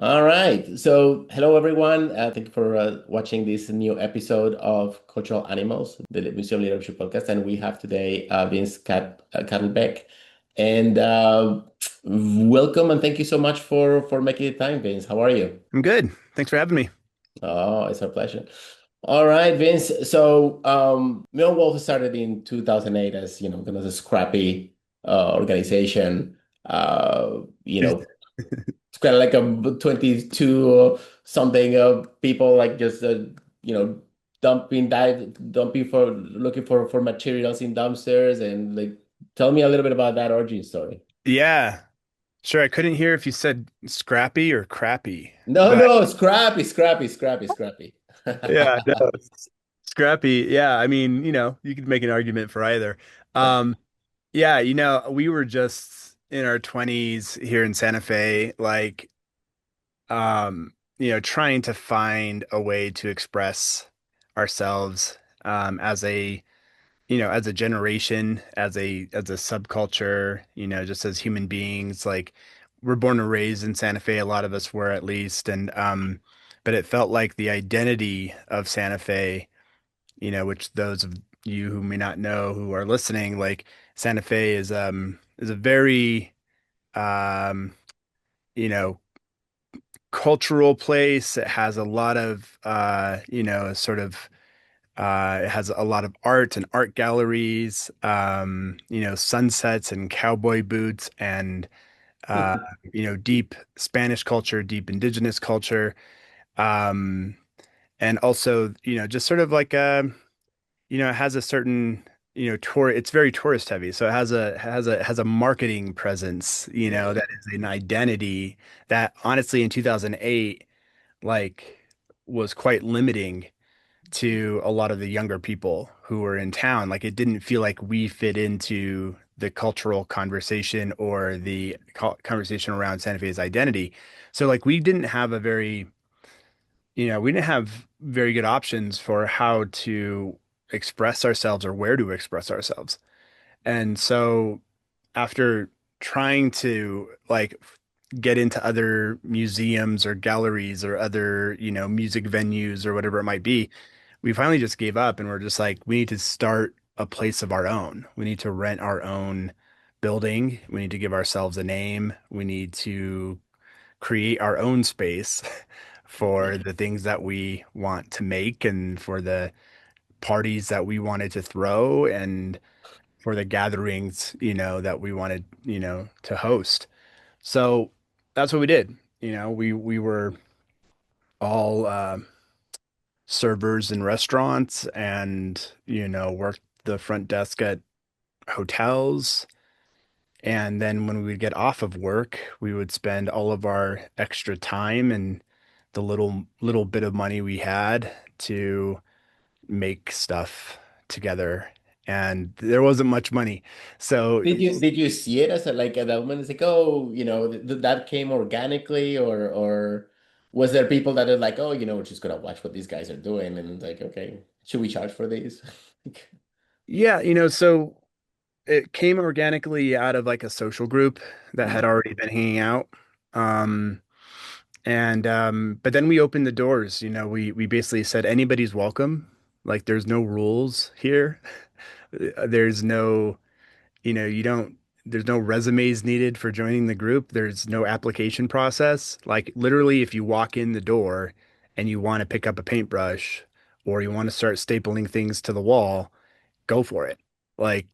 All right. So, hello everyone. Thank you for watching this new episode of Cultural Animals, the Museum Leadership Podcast. And we have today Kadlubek. And welcome and thank you so much for making the time, Vince. How are you? I'm good. Thanks for having me. Oh, it's our pleasure. All right, Vince. So, Meow Wolf started in 2008 as, kind of a scrappy organization. You know, it's kind of like a 22 something people like just you know dumping for looking for materials in dumpsters and like tell me a little bit about that origin story. Yeah, sure. I couldn't hear if you said scrappy or crappy, No, but no, scrappy. yeah, no, scrappy. Yeah, I mean, you could make an argument for either. Um, yeah, we were just in our 20s here in Santa Fe, like, trying to find a way to express ourselves, as a generation, as a subculture, just as human beings, like we're born and raised in Santa Fe, a lot of us were at least, and but it felt like the identity of Santa Fe, which those of you who may not know who are listening, like Santa Fe is a very um you know cultural place. It has a lot of sort of it has a lot of art and art galleries, sunsets and cowboy boots and, uh, deep Spanish culture, deep indigenous culture. Um, and also, just sort of like, it has a certain, it's very tourist heavy. So it has a marketing presence, Yeah. that is an identity that honestly in 2008, like was quite limiting to a lot of the younger people who were in town. Like it didn't feel like we fit into the cultural conversation or the conversation around Santa Fe's identity. So like we didn't have very good options for how to express ourselves or where to express ourselves. And so after trying to like get into other museums or galleries or other, music venues or whatever it might be, we finally just gave up and we're just like, we need to start a place of our own. We need to rent our own building. We need to give ourselves a name. We need to create our own space for the things that we want to make and for the parties that we wanted to throw and for the gatherings, that we wanted, to host. So that's what we did. We were all servers in restaurants and, worked the front desk at hotels. And then when we would get off of work, we would spend all of our extra time and the little bit of money we had to make stuff together. And there wasn't much money. So Did you see it as a like at that moment it's like, oh, that came organically, or was there people that are like, oh, we're just gonna watch what these guys are doing and it's like, okay, should we charge for these? yeah, so it came organically out of like a social group that had already been hanging out. Um, but then we opened the doors, we basically said anybody's welcome. Like there's no rules here. There's no, you don't there's no resumes needed for joining the group. There's no application process. Like literally if you walk in the door and you want to pick up a paintbrush or you want to start stapling things to the wall, go for it. Like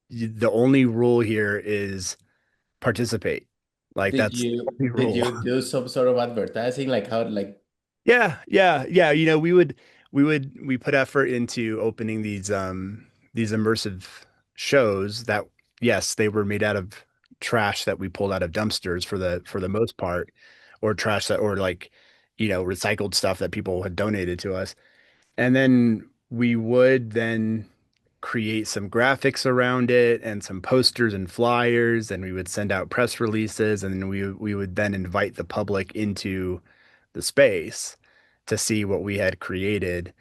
the only rule here is participate. Like Did that's the you only did rule. you do some sort of advertising like how like Yeah, yeah, yeah. We put effort into opening these immersive shows that yes, they were made out of trash that we pulled out of dumpsters for the most part, or trash that or like, recycled stuff that people had donated to us. And then we would then create some graphics around it and some posters and flyers, and we would send out press releases, and then we would then invite the public into the space to see what we had created.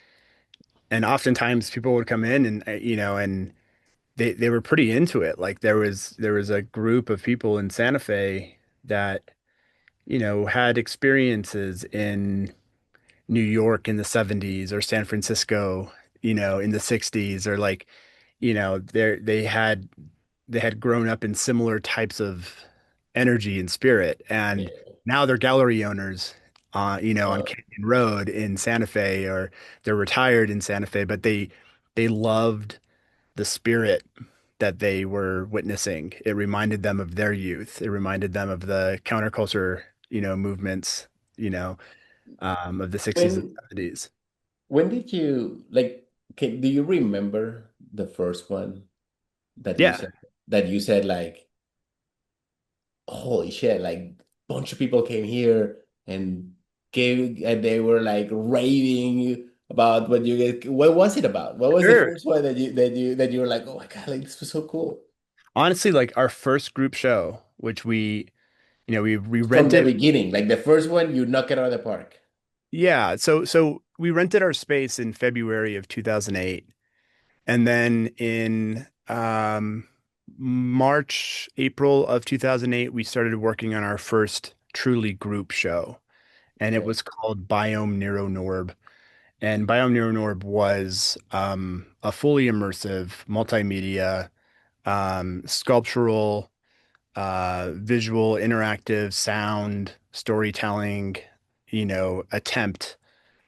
And oftentimes people would come in and and they were pretty into it. Like there was a group of people in Santa Fe that had experiences in New York in the 70s or San Francisco, in the 60s, or like, they had grown up in similar types of energy and spirit, and Yeah. now they're gallery owners, on Uh, Canyon Road in Santa Fe, or they're retired in Santa Fe, but they loved the spirit that they were witnessing. It reminded them of their youth. It reminded them of the counterculture, movements, you know, of the 60s and when 70s. when did you like? Do you remember the first one that you Yeah, said like, holy shit, like bunch of people came here and they were like raving about what was it about? What was the sure. first one that you were like, oh my God, like this was so cool. Honestly, like our first group show, which we From the rented. beginning, like the first one, you knock it out of the park. Yeah, so we rented our space in February of 2008, and then in March, April of 2008, we started working on our first truly group show, and it Okay. was called Biome Nero Norb. And Biome Nero Norb was a fully immersive multimedia, sculptural, visual, interactive, sound, storytelling, attempt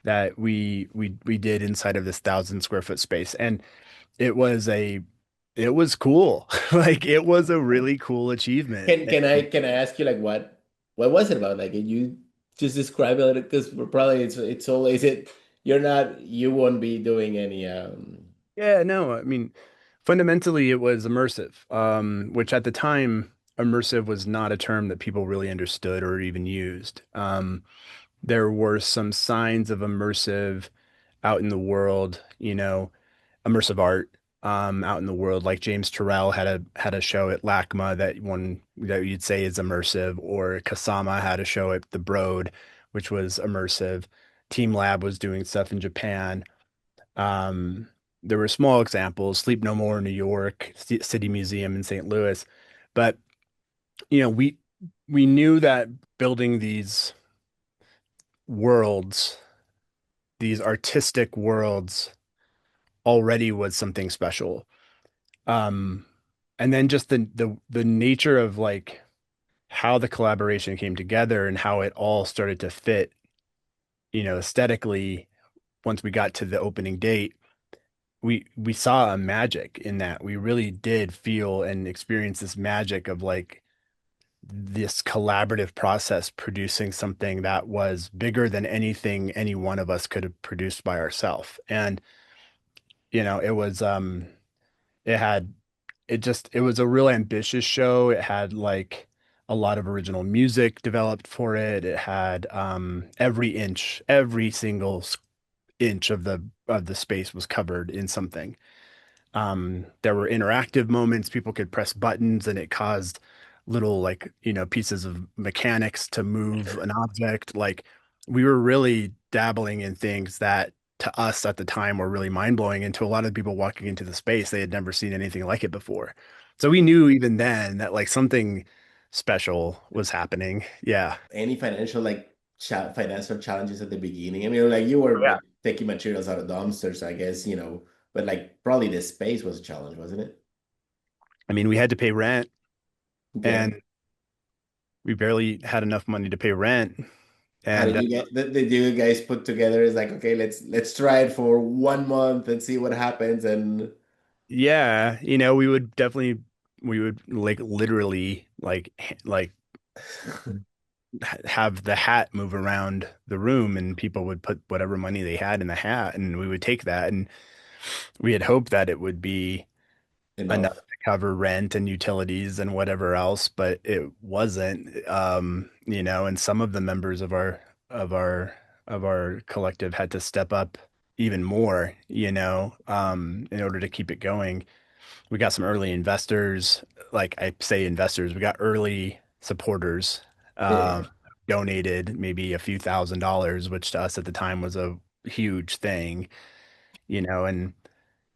that we did inside of this 1,000 square foot space. And it was a it was cool. Like it was a really cool achievement. Can I ask you like what was it about? Like you just describe it because probably it's all is it you won't be doing any Yeah, no, I mean, fundamentally it was immersive, which at the time, immersive was not a term that people really understood or even used. There were some signs of immersive out in the world, immersive art out in the world. Like James Turrell had a show at LACMA that you'd say is immersive, or Kasama had a show at the Broad, which was immersive. Team Lab was doing stuff in Japan. Um, there were small examples, Sleep No More in New York, City Museum in St. Louis, but you know, we we knew that building these worlds, these artistic worlds, already was something special. Um, and then just the nature of like how the collaboration came together and how it all started to fit, aesthetically once we got to the opening date, we saw a magic in that. We really did feel and experience this magic of like this collaborative process producing something that was bigger than anything any one of us could have produced by ourselves. And it was it had it was a real ambitious show. It had like a lot of original music developed for it. It had every single inch of the space was covered in something. There were interactive moments. People could press buttons and it caused little like, pieces of mechanics to move an object. Like we were really dabbling in things that to us at the time were really mind-blowing. And to a lot of people walking into the space, they had never seen anything like it before. So we knew even then that like something special was happening. Yeah. any financial like financial challenges at the beginning? I mean, like you were Yeah. like taking materials out of dumpsters, I guess, but like probably the space was a challenge, wasn't it? I mean, we had to pay rent Okay. and we barely had enough money to pay rent. How And did you get did you guys put together is like, okay, let's try it for 1 month and see what happens and Yeah, we would like literally like have the hat move around the room and people would put whatever money they had in the hat and we would take that, and we had hoped that it would be enough enough. to cover rent and utilities and whatever else, but it wasn't. And some of the members of our of our collective had to step up even more, in order to keep it going. We got some early investors. Like I say investors, we got early supporters, Yeah. donated maybe a few $1,000s, which to us at the time was a huge thing, and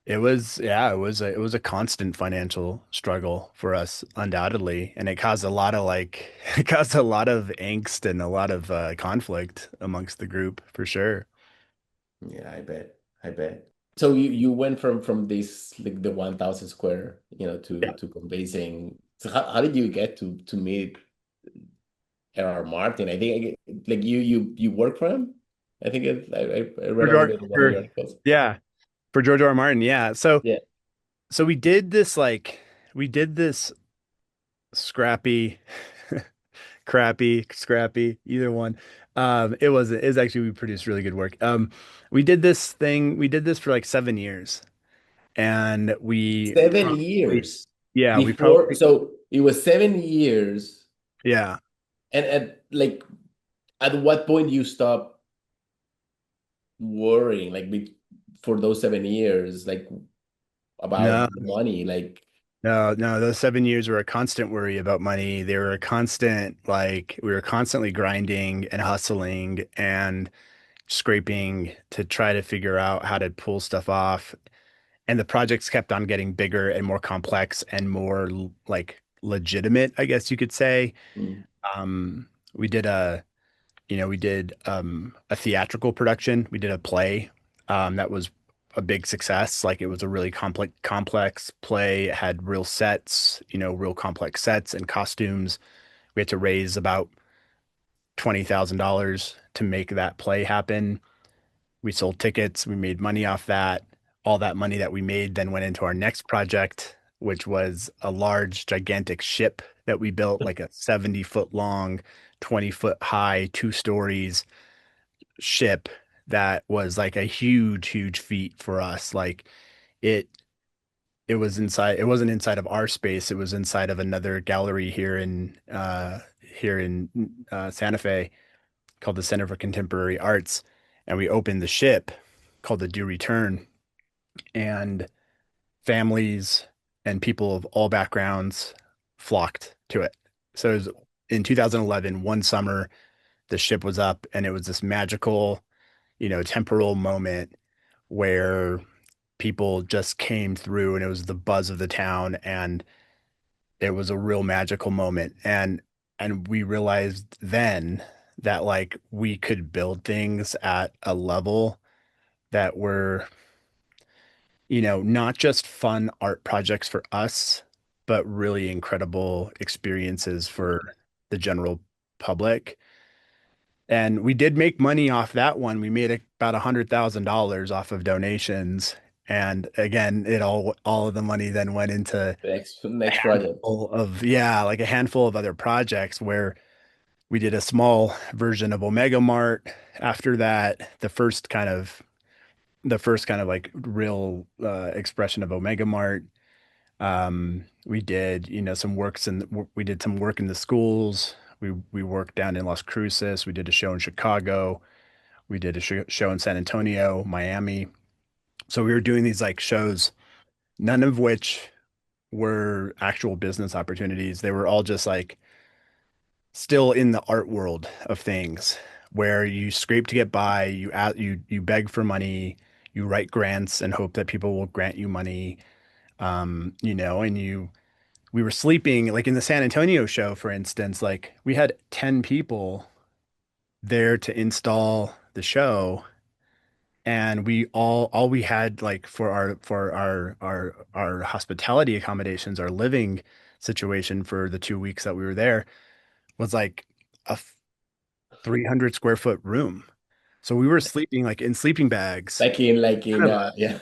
it was a constant financial struggle for us, undoubtedly, and it caused a lot of like it caused a lot of angst and a lot of conflict amongst the group for sure. Yeah, I bet. I bet. So you went from this like the 1,000 square, Yeah. to convincing. So how did you get to meet R.R. Martin? I think like you work for him. I think I For read a little George, bit of one of for your articles. yeah, for George R. R. Martin, yeah. Yeah. So we did this like we did this scrappy, scrappy, either one. It was actually we produced really good work. We did this for like 7 years, and we 7 years we before. probably So it was 7 years, yeah. and at what point you stop worrying for those 7 years, like No, about money, like. no, those 7 years were a constant worry about money. They were a constant, like, we were constantly grinding and hustling and scraping to try to figure out how to pull stuff off. And the projects kept on getting bigger and more complex and more like legitimate, I guess you could say. Mm, We did we did a theatrical production. We did a play that was a big success. Like it was a really complex play. It had real sets, real complex sets and costumes. We had to raise about $20,000 to make that play happen. We sold tickets, we made money off that. All that money that we made then went into our next project, which was a large, gigantic ship that we built, like a 70-foot long, 20-foot high, 2 stories ship that was like a huge, huge feat for us. Like it it wasn't inside of our space, it was inside of another gallery here in Santa Fe called the Center for Contemporary Arts. And we opened the ship called the Do Return, and families and people of all backgrounds flocked to it. So it was in 2011, one summer, the ship was up and it was this magical, temporal moment where people just came through and it was the buzz of the town and it was a real magical moment. And we realized then that like we could build things at a level that were, not just fun art projects for us, but really incredible experiences for the general public. And we did make money off that one. We made about $100,000 off of donations. And again, all of the money then went into the next a next project. handful of, yeah, like a handful of other projects where we did a small version of Omega Mart. After that, the first kind of like real expression of Omega Mart. We did, we did some work in the schools. We worked down in Las Cruces. We did a show in Chicago. We did a show in San Antonio, Miami. So we were doing these like shows, none of which were actual business opportunities. They were all just like still in the art world of things where you scrape to get by, you beg for money, you write grants and hope that people will grant you money. And we were sleeping like in the San Antonio show, for instance, like we had 10 people there to install the show, and all we had like for our hospitality accommodations, our living situation for the 2 weeks that we were there was like a 300 square foot room. So we were sleeping like in sleeping bags. Like in yeah.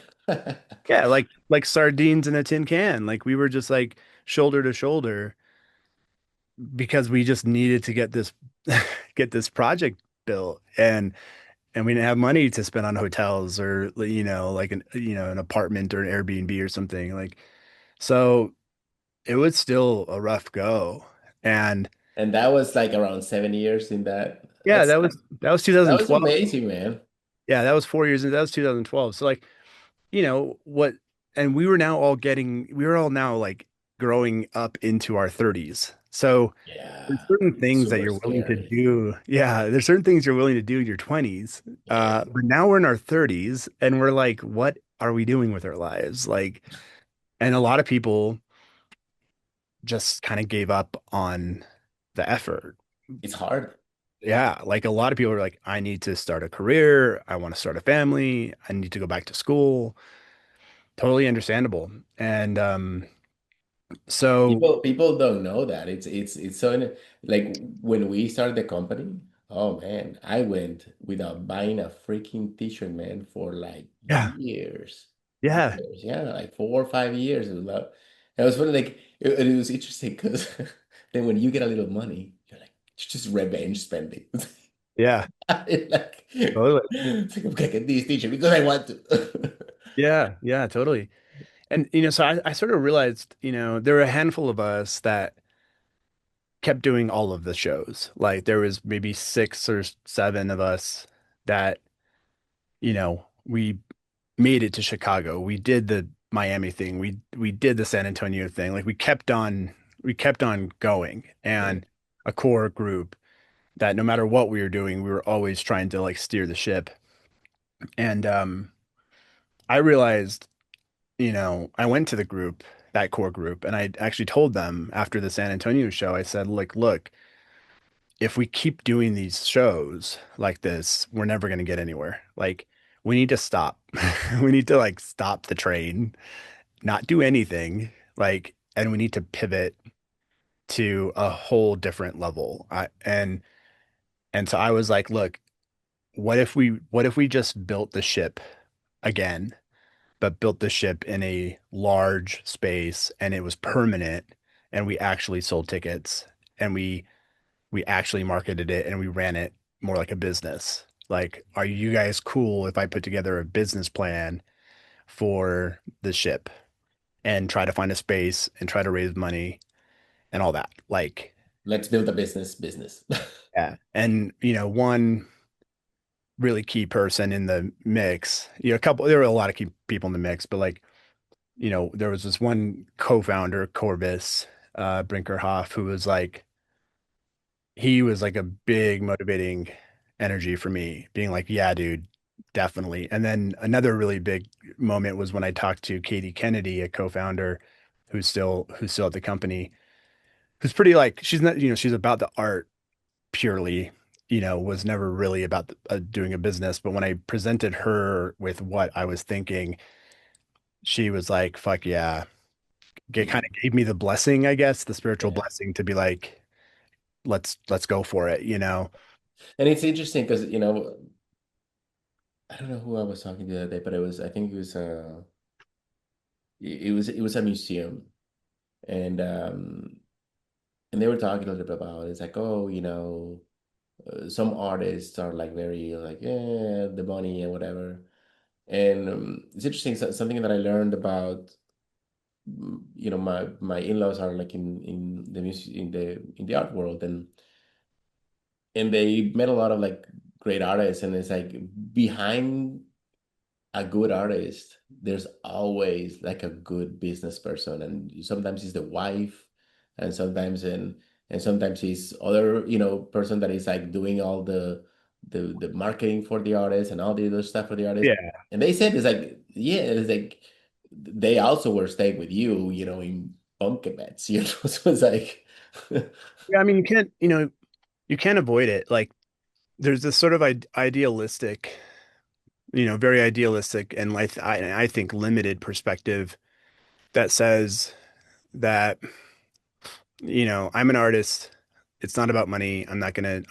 Yeah, like sardines in a tin can. Like we were just like shoulder to shoulder because we just needed to get this get this project built, and we didn't have money to spend on hotels or like an apartment or an Airbnb or something. Like so it was still a rough go. And And that was like around 7 years in that. yeah, that was That was 2012. amazing, man. Yeah, that was 4 years and that was 2012. So like, what, and we were all now like growing up into our 30s. So there's Yeah, certain things that super you're willing to scary. do. Yeah, there's certain things you're willing to do in your 20s. Yeah. But now we're in our 30s and we're like, what? are we doing with our lives? Like, and a lot of people just kind of gave up on the effort. It's hard. Yeah, like a lot of people are like, I need to start a career, I want to start a family, I need to go back to school. Totally understandable. And so People don't know that. It's so like when we started the company, oh man, I went without buying a freaking t-shirt, man, for like yeah, years. yeah, Years, yeah, like 4 or 5 years. It was funny, like it was interesting because then when you get a little money, you're like, it's just revenge spending. yeah, Like, totally. it's like I'm gonna get this t-shirt because I want to. Yeah, yeah, totally. And so I sort of realized, there were a handful of us that kept doing all of the shows. Like there was maybe six or seven of us that, we made it to Chicago. We did the Miami thing. We did the San Antonio thing. Like we kept on going. And a core group that no matter what we were doing, we were always trying to like steer the ship. And I realized, I went to the group, that core group, and I actually told them after the San Antonio show, I said, like, look, if we keep doing these shows like this, we're never going to get anywhere. Like, we need to stop. We need to like stop the train, not do anything, like, and we need to pivot to a whole different level. And so I was like, look, what if we just built the ship again, but built the ship in a large space and it was permanent and we actually sold tickets and we actually marketed it and we ran it more like a business. Like, are you guys cool if I put together a business plan for the ship and try to find a space and try to raise money and all that? Like, Let's build a business. yeah. And, one really key person in the mix, there were a lot of key people in the mix, but like, there was this one co-founder, Corvus, Brinkerhoff, who was like, he was like a big motivating energy for me, being like, yeah, dude, definitely. And then another really big moment was when I talked to Katie Kennedy, a co-founder who's still at the company, who's pretty like, she's not, she's about the art purely, was never really about doing a business. But when I presented her with what I was thinking, she was like, fuck yeah. Kind of gave me the blessing, I guess, the spiritual Yeah. blessing to be like, let's go for it. And it's interesting because, I don't know who I was talking to the other day, but I think it was a museum, and and they were talking a little bit about it's like, oh, some artists are like very like, yeah, the money and whatever. And it's interesting, something that I learned about, my in-laws are like in the music in the art world, and they met a lot of like great artists, and it's like behind a good artist, there's always like a good business person, and sometimes it's the wife, and sometimes it's other, person that is like doing all the marketing for the artist and all the other stuff for the artist. Yeah. And they said it's like, yeah, it's like they also were staying with you, in bunk beds, so it's like, Yeah, I mean, you can't avoid it. Like, there's this sort of idealistic, very idealistic and like I think limited perspective that says that, I'm an artist. It's not about money. I'm not gonna,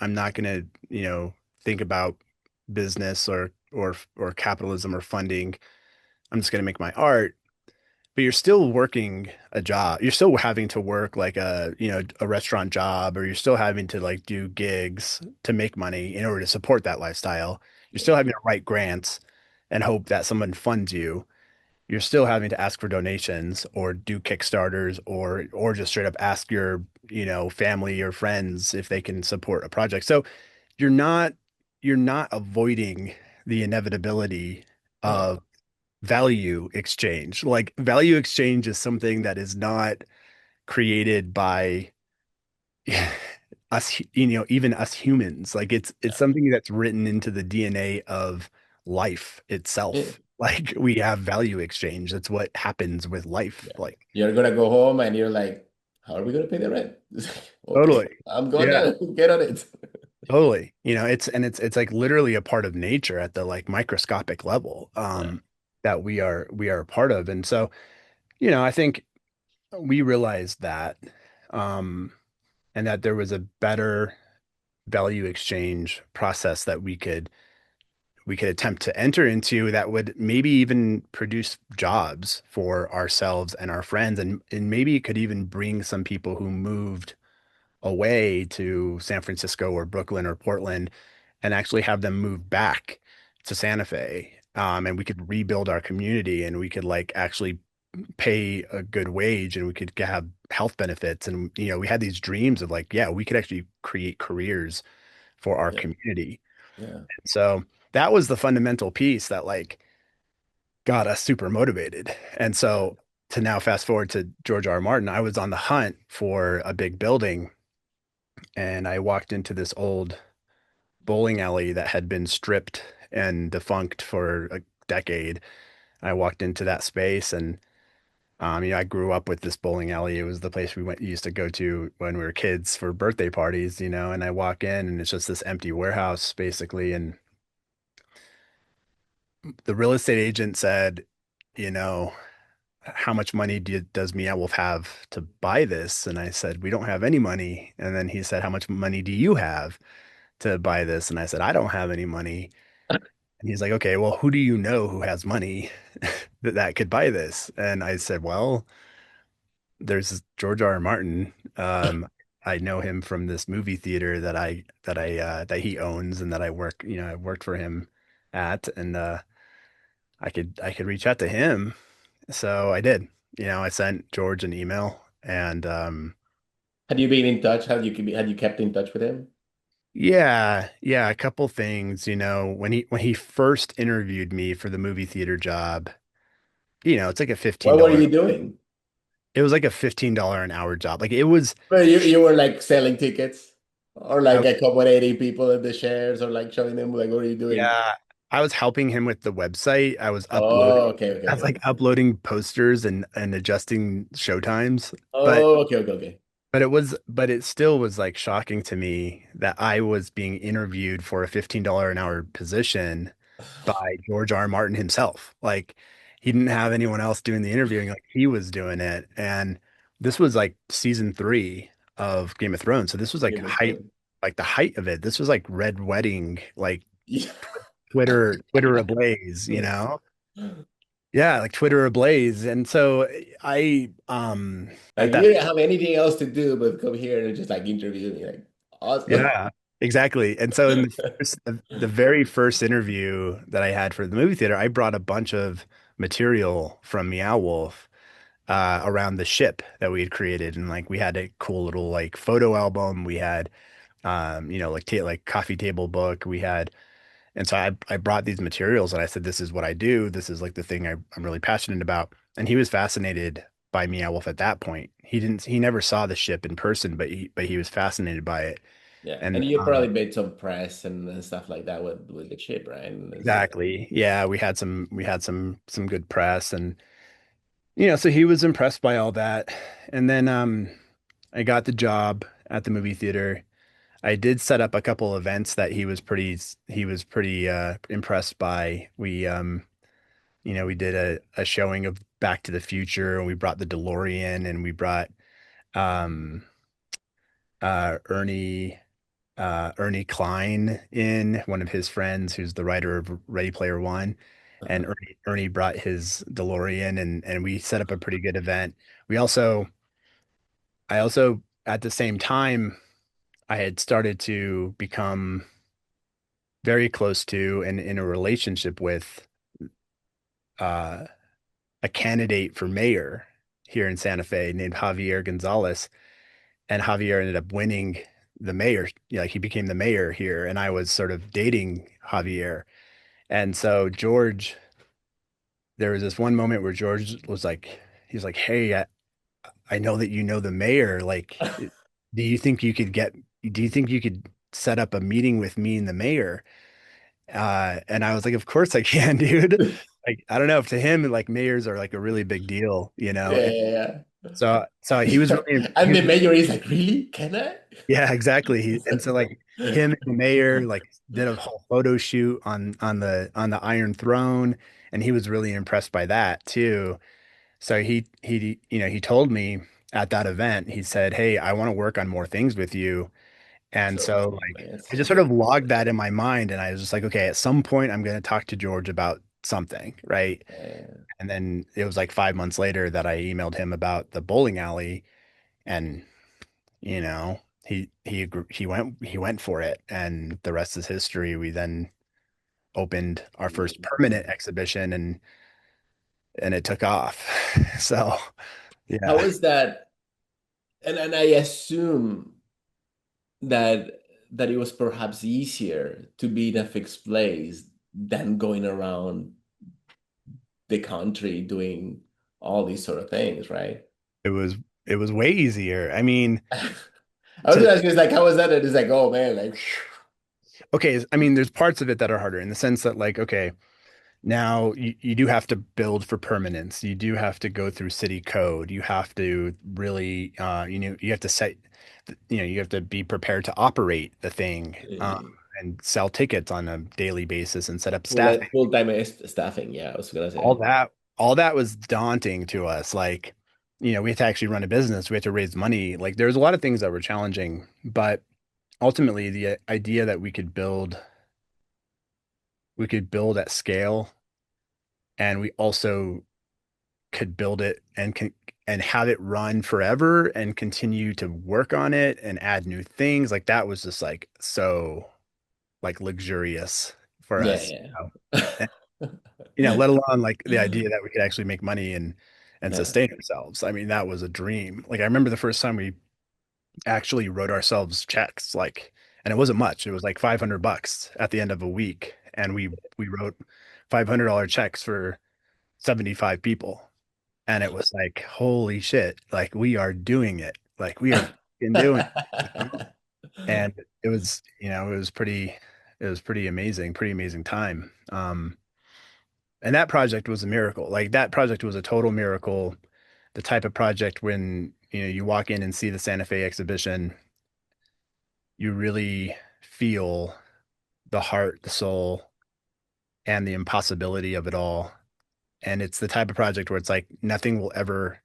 think about business or capitalism or funding. I'm just gonna make my art. But you're still working a job. You're still having to work like a restaurant job, or you're still having to like do gigs to make money in order to support that lifestyle. You're still having to write grants and hope that someone funds you. You're still having to ask for donations or do Kickstarters or just straight up ask your, family or friends if they can support a project. So you're not you're not avoiding the inevitability yeah. of value exchange. Like value exchange is something that is not created by us, even us humans. Like it's something that's written into the DNA of life And, itself. Like we have value exchange. That's what happens with life. Yeah. Like You're gonna go home and you're like, how are we gonna pay the rent? Okay, totally. I'm going Yeah, now. Get on it. totally. It's like literally a part of nature at the like microscopic level Yeah, that we are a part of. And so, I think we realized that um and that there was a better value exchange process that we could attempt to enter into that would maybe even produce jobs for ourselves and our friends and maybe it could even bring some people who moved away to San Francisco or Brooklyn or Portland and actually have them move back to Santa Fe. And we could rebuild our community and we could like actually pay a good wage and we could have health benefits. And, we had these dreams of like, yeah, we could actually create careers for our yeah, community. yeah. So that was the fundamental piece that like got us super motivated. And so to now fast forward to George R. R. Martin, I was on the hunt for a big building and I walked into this old bowling alley that had been stripped and defunct for a decade. I walked into that space and I grew up with this bowling alley. It was the place we used to go to when we were kids for birthday parties, and I walk in and it's just this empty warehouse basically. And the real estate agent said, you know, how much money does Meow Wolf have to buy this? And I said, we don't have any money. And then he said, how much money do you have to buy this? And I said, I don't have any money. And he's like, okay, well, who do you know who has money that could buy this? And I said, well, there's George R. R. Martin. I know him from this movie theater that he owns and that I worked for him at, and I could reach out to him. So I did. I sent George an email and Had you been in touch? Had you kept in touch with him? yeah, yeah, a couple things, when he first interviewed me for the movie theater job, it's like a What were $15. you doing? It was like a $15 an hour job. Like it was Well, you were like selling tickets or I like accommodating people in the shares or like showing them like what are you doing? yeah, I was helping him with the website. Oh, okay, okay, I was okay, like okay. uploading posters and adjusting show times. But Oh, okay, okay, okay. but it still was like shocking to me that I was being interviewed for a $15 an hour position by George R. R. Martin himself. Like he didn't have anyone else doing the interviewing, like he was doing it. And this was like season 3 of Game of Thrones. So this was Game of Thrones. like the height of it. This was like Red Wedding, like Yeah. Twitter ablaze. Yeah, like Twitter ablaze. And so I Like at you that didn't have anything else to do but come here and just like interview me. Like awesome. yeah, exactly. And so in the very first interview that I had for the movie theater, I brought a bunch of material from Meow Wolf around the ship that we had created. And like we had a cool little like photo album. We had like like coffee table book. And so I brought these materials and I said, this is what I do. This is like the thing I'm really passionate about. And he was fascinated by Meow Wolf at that point. He never saw the ship in person, but he was fascinated by it. Yeah. And And you probably made some press and stuff like that with the ship, right? And it's, exactly. Yeah, we had some good press and so he was impressed by all that. And then I got the job at the movie theater. I did set up a couple events that he was pretty impressed by. We did a showing of Back to the Future and we brought the DeLorean and we brought um Ernie Ernie Klein in, one of his friends who's the writer of Ready Player One. And uh-huh. Ernie brought his DeLorean and we set up a pretty good event. We also, I also, at the same time, I had started to become very close to and in a relationship with uh, a candidate for mayor here in Santa Fe named Javier Gonzalez. And Javier ended up winning the mayor. Like he became the mayor here. And I was sort of dating Javier. And so there was this one moment where George he's like, hey, I know that you know the mayor. Like, do you think you could get, do you think you could set up a meeting with me and the mayor? And I was like, of course I can, dude. like I don't know, to him, like mayors are like a really big deal, you know. And Yeah, so he was yeah. really And the mayor is like, really? Can I? yeah, exactly. And so like him and the mayor like did a whole photo shoot on the Iron Throne, and he was really impressed by that too. So he told me at that event, he said, "Hey, I want to work on more things with you." And So so cool, like man. I just sort of logged that in my mind, and I was just like, okay, at some point I'm going to talk to George about something, right? Yeah. And then it was like 5 months later that I emailed him about the bowling alley, and you know, he went for it, and the rest is history. We then opened our first permanent exhibition, and it took off. So How yeah, is that? And I assume that it was perhaps easier to be in a fixed place than going around the country doing all these sort of things, right? it was it was way easier. I mean, I was to gonna ask you, it's like, how was that? And it's like, oh man, like, okay, I mean, there's parts of it that are harder in the sense that like, okay, now you do have to build for permanence. You do have to go through city code. You have to really, you have to set, you have to be prepared to operate the thing, and sell tickets on a daily basis and set up staffing. full-time staffing. Yeah, I was gonna All say. that, all that was daunting to us. Like, we had to actually run a business. We had to raise money. Like, there's a lot of things that were challenging, but ultimately, the idea that we could build at scale, and we also could build it and have it run forever and continue to work on it and add new things. Like that was just like so like luxurious for us. Yeah, And, yeah. let alone like the idea that we could actually make money and Yeah. sustain ourselves. I mean, that was a dream. Like I remember the first time we actually wrote ourselves checks, like, and it wasn't much. It was like $500 at the end of a week. And we wrote $500 checks for 75 people. And it was like, holy shit, like we are doing it. Like we are fucking doing it. And it was pretty amazing time. And that project was a miracle. Like that project was a total miracle. The type of project when, you walk in and see the Santa Fe exhibition, you really feel the heart, the soul, and the impossibility of it all. And it's the type of project where it's like nothing will ever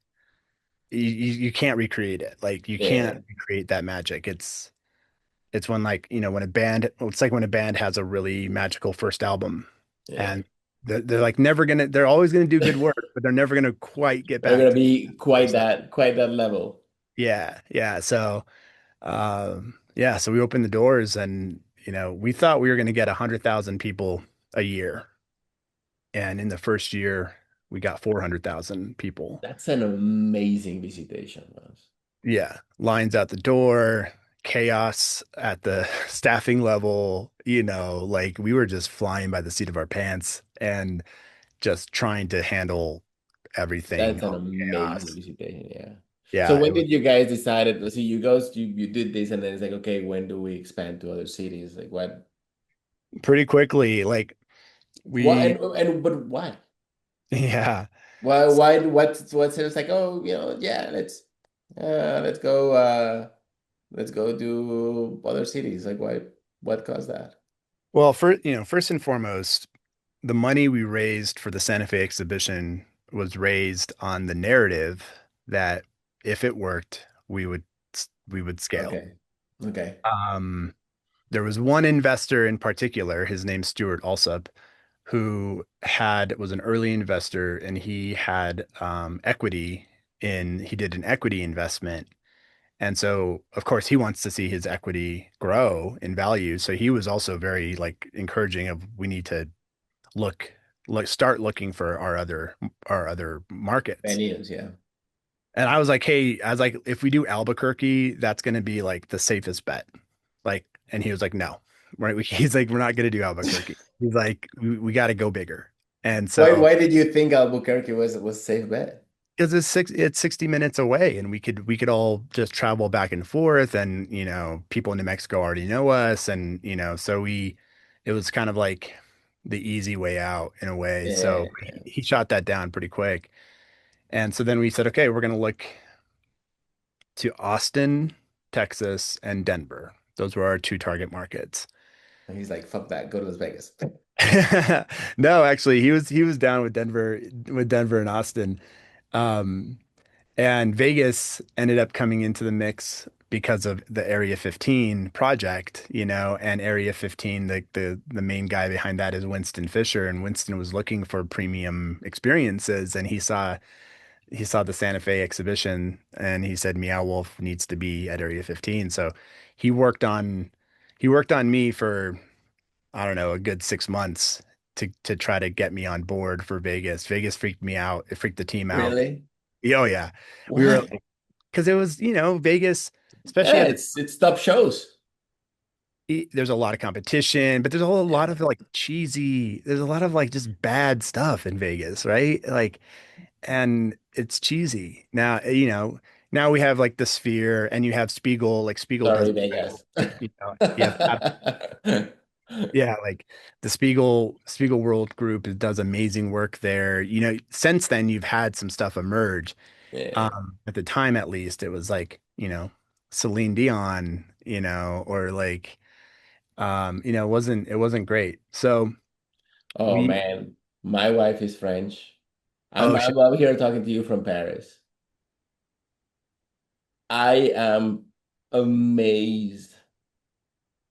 you can't recreate it. Like you can't Yeah, recreate that magic. It's when like, when a band, it's like when a band has a really magical first album yeah. and they're like they're always gonna do good work, but they're never gonna quite get They're back gonna to be the first album. quite that level. Yeah, yeah. So yeah, so we opened the doors and we thought we were gonna get 100,000 people a year. And in the first year, we got 400,000 people. That's an amazing visitation, man. Yeah, lines out the door, chaos at the staffing level, like we were just flying by the seat of our pants and just trying to handle everything That's on an amazing chaos. visitation, yeah. So Yeah, it when was did you guys decided? So you did this, and then it's like, okay, when do we expand to other cities? Like what? pretty quickly. Like What we, and but why? yeah. Why what's it? It's like, oh, yeah, let's go do other cities. Like what caused that? Well, first and foremost, the money we raised for the Santa Fe exhibition was raised on the narrative that if it worked, we would scale. Okay. Okay. Um, there was one investor in particular, his name's Stuart Alsup, who was an early investor and he had he did an equity investment. And so, of course, he wants to see his equity grow in value. So he was also very like encouraging of we need to look start looking for our other markets. Venues, yeah. And I was like, hey, if we do Albuquerque, that's going to be like the safest bet. Like, and he was like, no, right. He's like, we're not going to do Albuquerque. He's like, we got to go bigger. And so, Why did you think Albuquerque was a safe bet? because it's 60 minutes away and we could all just travel back and forth and, people in New Mexico already know us. And, so it was kind of like, the easy way out in a way. So Yeah. he shot that down pretty quick. And so then we said, okay, we're going to look to Austin, Texas, and Denver. Those were our two target markets. And he's like, fuck that, go to Las Vegas. No, actually, he was down with Denver and Austin. Um, and Vegas ended up coming into the mix because of the Area 15 project, and Area 15, the main guy behind that is Winston Fisher, and Winston was looking for premium experiences, and he saw the Santa Fe exhibition, and he said Meow Wolf needs to be at Area 15. So he worked on he worked on me for, I don't know, a good 6 months to try to get me on board for Vegas. Vegas freaked me out. It freaked the team out. Really? Oh yeah. We were Why? because it was, Vegas, especially Yeah, at the it's top shows. there's a lot of competition, but there's a whole lot of like there's a lot of like just bad stuff in Vegas, right? Like, and it's cheesy. Now we have like the Sphere, and you have Spiegel, like Spiegel does, Sorry, Vegas. you have yeah, like the Spiegel World Group does amazing work there. Since then you've had some stuff emerge. Yeah. At the time, at least, it was like, Celine Dion, or like, it wasn't great. So Oh we, man, my wife is French. I'm oh shit. I'm out here talking to you from Paris. I am amazed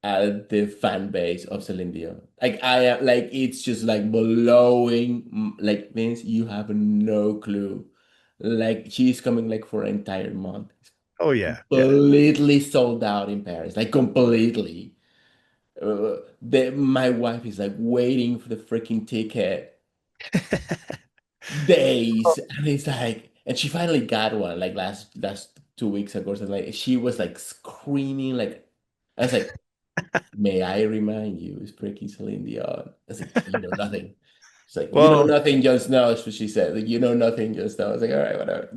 at the fan base of Celine Dion. Like I am like it's just like blowing like Vince, you have no clue. Like she's coming like for an entire month. Oh yeah, yeah. Completely sold out in Paris. Like completely. My wife is like waiting for the freaking ticket days, and it's like, and she finally got one like last 2 weeks ago or something. Like she was like screaming, like I was like, "May I remind you, it's freaking Celine Dion." I was like, "You know nothing." She's like, "You know Well, nothing, Jon Snow." That's what she said. Like, "You know nothing, Jon Snow." I was like, "All right, whatever."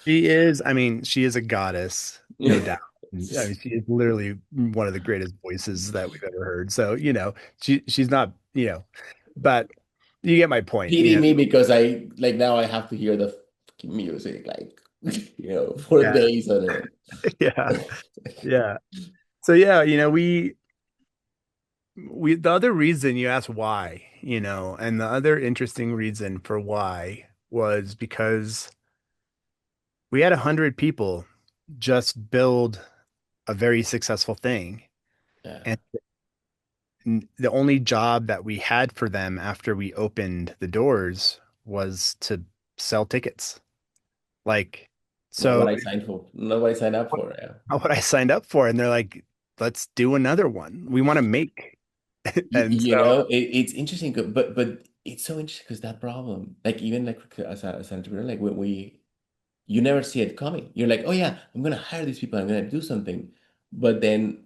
I mean, she is a goddess, no doubt. I mean, she is literally one of the greatest voices that we've ever heard. So, she's not, but you get my point, Pity me because I like now I have to hear the fucking music like for Yeah. days on it. Yeah. Yeah. So yeah, the other reason you asked why, and the other interesting reason for why was because we had 100 people just build a very successful thing. Yeah. And the only job that we had for them after we opened the doors was to sell tickets. Like, Not so what I signed for. Not what I signed up for. Yeah. what I signed up for. And they're like, let's do another one. We want to make. And You so, know, it's interesting, but it's so interesting because that problem, like even like as an entrepreneur, like when you never see it coming. You're like, oh yeah, I'm gonna hire these people, I'm gonna do something, but then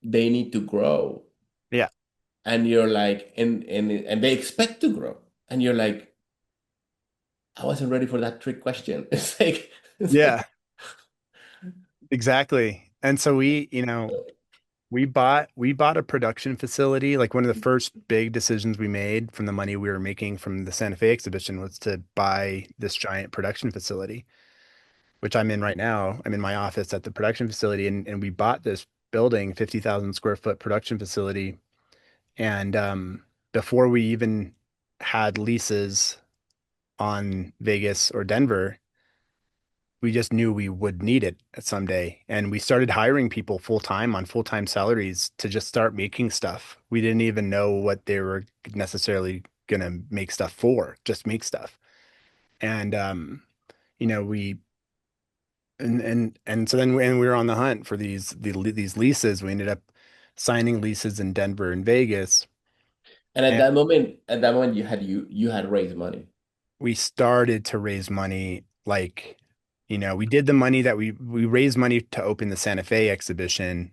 they need to grow, yeah, and you're like, and they expect to grow, and you're like, I wasn't ready for that trick question. It's like, yeah, exactly. And so we bought a production facility. Like one of the first big decisions we made from the money we were making from the Santa Fe exhibition was to buy this giant production facility, which I'm in right now. I'm in my office at the production facility, and we bought this building, 50,000 square foot production facility. And before we even had leases on Vegas or Denver, we just knew we would need it someday. And we started hiring people full time on full time salaries to just start making stuff. We didn't even know what they were necessarily going to make stuff for, just make stuff. And, we, and so then when we were on the hunt for these leases, we ended up signing leases in Denver and Vegas. and And at that moment, you had raised money. we started to raise money like, we did the money that we raised money to open the Santa Fe exhibition,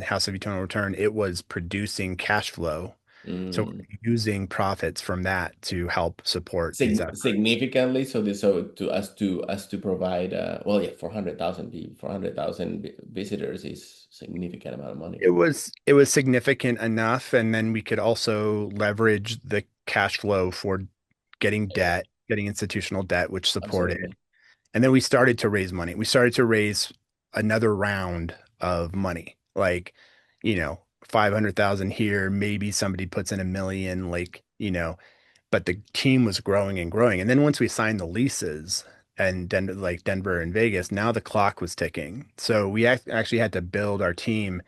House of Eternal Return. It was producing cash flow. So Mm. we're using profits from that to help support these efforts. Significantly, so this, so to provide, well, yeah, 400,000 people, 400,000 visitors is significant amount of money. It was significant enough, and then we could also leverage the cash flow for getting Yeah, debt, getting institutional debt, which supported. absolutely. And then we started to raise money. We started to raise another round of money, like, 500,000 here, maybe somebody puts in 1 million, like, but the team was growing and growing. And then once we signed the leases and like Denver and Vegas, now the clock was ticking. So we actually had to build our team,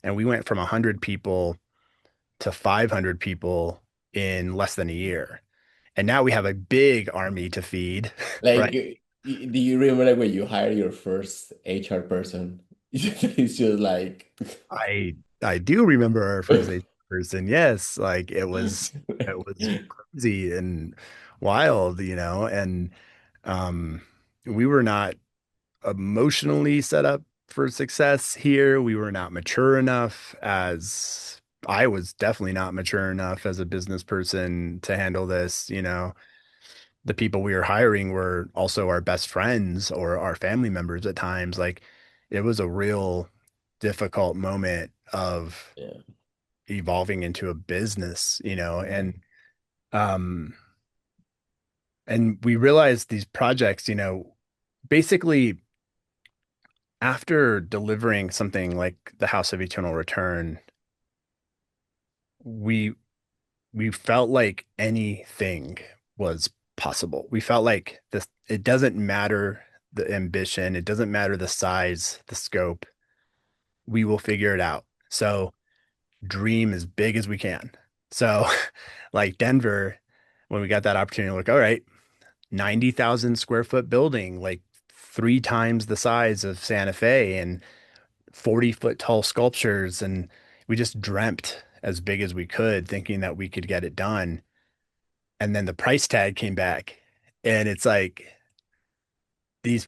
and we went from 100 people to 500 people in less than a year. And now we have a big army to feed, Like, right? do you remember when you hire your first HR person? It's just like, I do remember our first person. Yes, like it was crazy and wild, and um we were not emotionally set up for success here. We were not mature enough as I was definitely not mature enough as a business person to handle this. The people we were hiring were also our best friends or our family members at times. Like it was a real difficult moment of yeah. evolving into a business, Mhm. um and we realized these projects, basically after delivering something like the House of Eternal Return, we we felt like anything was possible. We felt like this, it doesn't matter the ambition, it doesn't matter the size, the scope, we will figure it out. So dream as big as we can. So like Denver, when we got that opportunity, like, all right, 90,000 square foot building, like three times the size of Santa Fe and 40-foot tall sculptures. And we just dreamt as big as we could, thinking that we could get it done. And then the price tag came back. And it's like we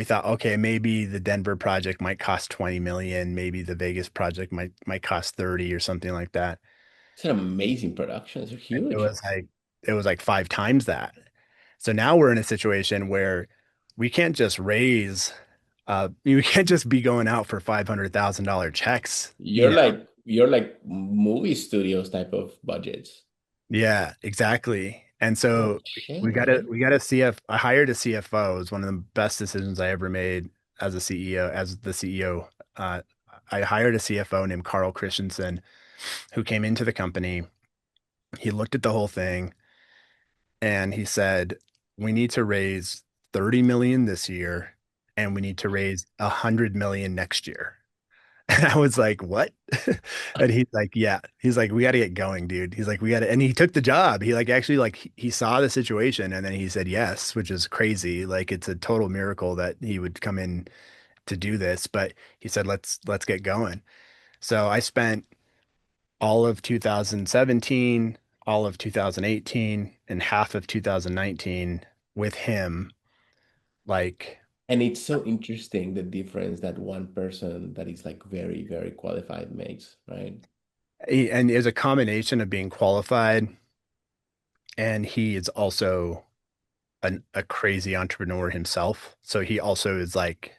thought, okay, maybe the Denver project might cost 20 million, maybe the Vegas project might cost 30 or something like that. It's an amazing production. It's And it huge. was like it was like five times that. So now we're in a situation where we can't just raise we can't just be going out for $500,000 checks, You're like movie studios type of budgets. Yeah, exactly. And Holy so shit, we man. got a I hired a CFO. It was one of the best decisions I ever made as a CEO, as the CEO. Uh, I hired a CFO named Carl Christensen who came into the company. He looked at the whole thing and he said, "We need to raise 30 million this year and we need to raise 100 million next year." And I was like, what? And he's like, yeah. He's like, we got to get going, dude. He's like, we got to, and he took the job. He like actually like he saw the situation and then he said yes, which is crazy. Like it's a total miracle that he would come in to do this. But he said, let's get going. So I spent all of 2017, all of 2018, and half of 2019 with him. Like, And it's so interesting the difference that one person that is like very, very qualified makes, right? and it was a combination of being qualified and he is also a crazy entrepreneur himself. So he also is like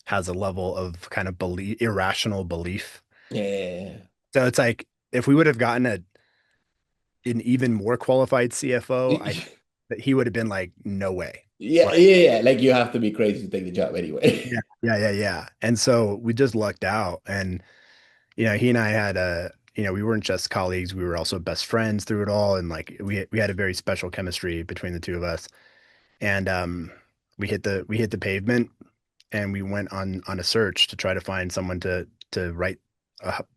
has a level of kind of belief, irrational belief. Yeah. So it's like if we would have gotten an even more qualified CFO, I Yeah, that he would have been like, no way. yeah, Like, yeah. Like you have to be crazy to take the job anyway. yeah, yeah, yeah, yeah. And so we just lucked out. And he and I had we weren't just colleagues, we were also best friends through it all. And like we had a very special chemistry between the two of us. And we hit the pavement and we went on a search to try to find someone to write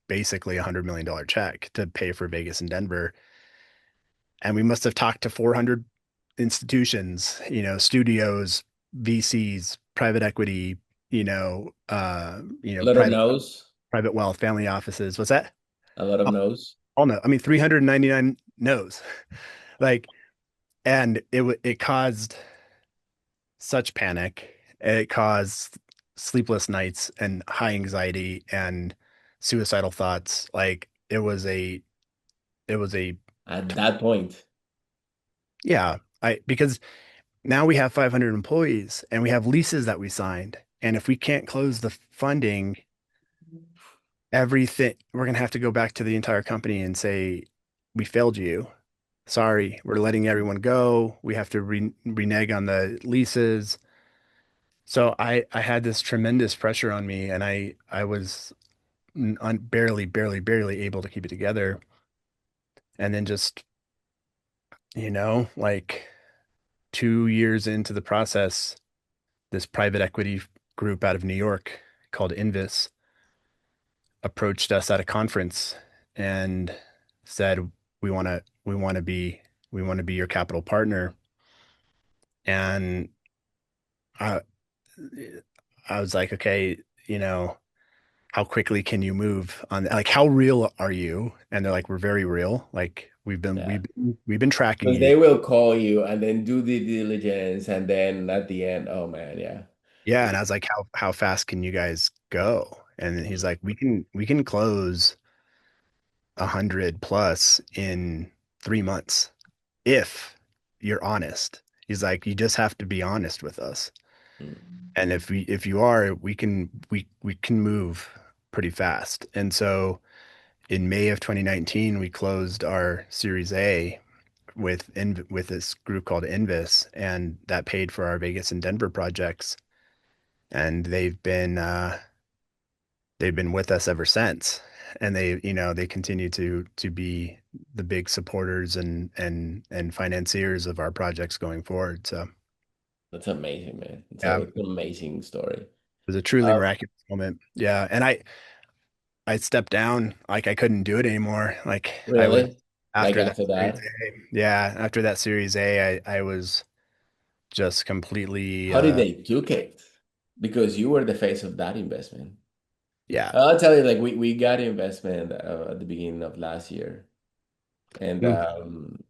basically $100 million check to pay for Vegas and Denver. And we must have talked to 400 institutions, studios, VCs, private equity, A lot of no's, private wealth, family offices. What's that? a lot of no's. All no. I mean, 399 no's. Like, and it caused such panic. It caused sleepless nights and high anxiety and suicidal thoughts. Like it was it was a at that point. yeah, I because now we have 500 employees and we have leases that we signed. And if we can't close the funding, everything, we're going to have to go back to the entire company and say, we failed you. Sorry, we're letting everyone go. We have to renege on the leases. So I had this tremendous pressure on me, and I was barely able to keep it together. And then just, like 2 years into the process, this private equity group out of New York called Invis approached us at a conference and said, we want to be your capital partner. And I, I was like, okay, you know, how quickly can you move on, like, how real are you? And they're like, we're very real. Like Yeah. we've been tracking Because you. they will call you and then do the diligence, and then at the end, oh man, yeah. Yeah. And I was like, how fast can you guys go? And he's like, we can close 100 plus in 3 months if you're honest. He's like, you just have to be honest with us. Mm. And if you are, we can move pretty fast. And so in May of 2019, we closed our Series A with this group called Invis, and that paid for our Vegas and Denver projects. And they've been with us ever since. And they continue to be the big supporters and financiers of our projects going forward. So That's amazing, man. yeah, it It's an amazing story. was a truly Uh, miraculous moment. Yeah. And I stepped down, like I couldn't do it anymore. Like I was really? Like after that after Series that? A. Yeah, after that Series A, I was just completely How did they took it? Because you were the face of that investment. yeah. I'll tell you, like we got investment at the beginning of last year, and Mm,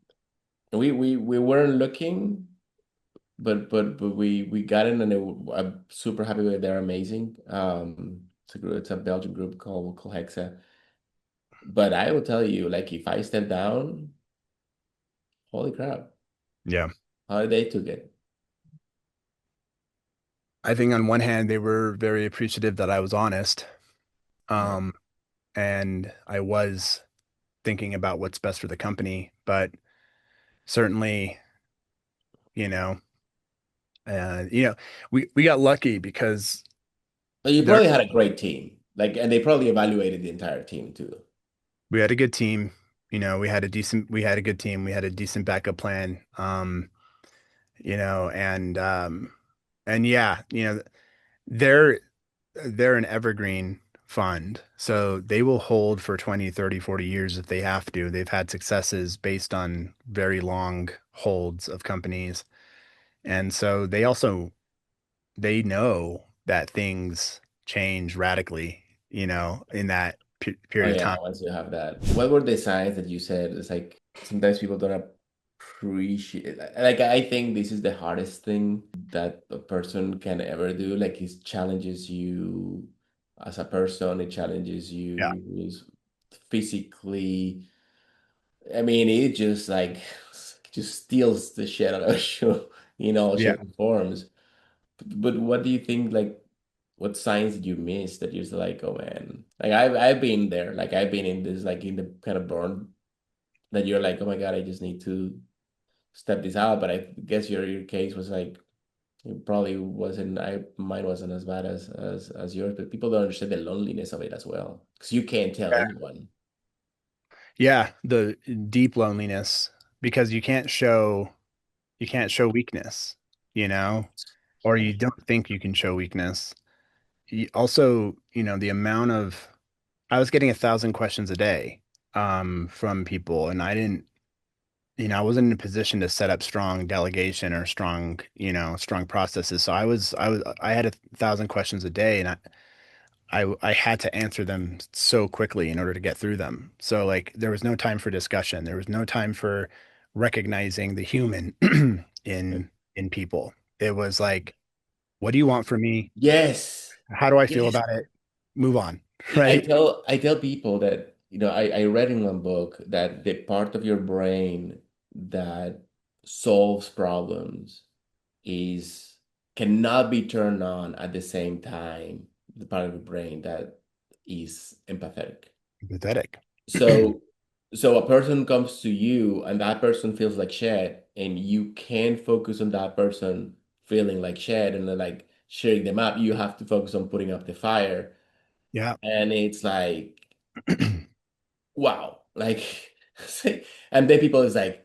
we weren't looking, but we got in, and I'm super happy with it. They're amazing. It's a Belgian group called Hexa. But I will tell you, like if I step down, holy crap, yeah. how they took it. I think on one hand they were very appreciative that I was honest. Yeah. Um, and I was thinking about what's best for the company, but certainly, you know, uh, you know, we got lucky because But you there probably had a great team, like, and they probably evaluated the entire team too. we had a good team. We had a good team. We had a decent backup plan. You know, and yeah, they're they're an evergreen fund. So they will hold for 20, 30, 40 years if they have to. They've had successes based on very long holds of companies. And so they know that things change radically, in that Oh period of yeah, time. once you have that. What were the signs that you said? It's like sometimes people don't appreciate. Like I think this is the hardest thing that a person can ever do. Like it challenges you as a person. It challenges Yeah. you physically. I mean, it just like just steals the shit out of you in all Yeah. shape and forms. But what do you think? Like, what signs did you miss that you're just like, oh man, like I've been there, like I've been in this, like in the kind of burn that you're like, oh my God, I just need to step this out. But I guess your case was like it probably wasn't. Mine wasn't as bad as yours, but people don't understand the loneliness of it as well because you can't tell anyone. Yeah, the deep loneliness because you can't show weakness, you know, or you don't think you can show weakness. Also, the amount of I was getting 1,000 questions a day from people, and I wasn't in a position to set up strong delegation or strong processes. So I had 1,000 questions a day, and I had to answer them so quickly in order to get through them. So like there was no time for discussion. There was no time for recognizing the human in people. It was like, what do you want from me? Yes, How do I feel yes. about it? Move on, I right? tell I tell people that. I read in one book that the part of your brain that solves problems is cannot be turned on at the same time, the part of the brain that is empathetic. Pathetic. So so a person comes to you and that person feels like shit and you can't focus on that person feeling like shit and then like cheering them up. You have to focus on putting up the fire. Yeah. And it's like, wow. Like and then people is like,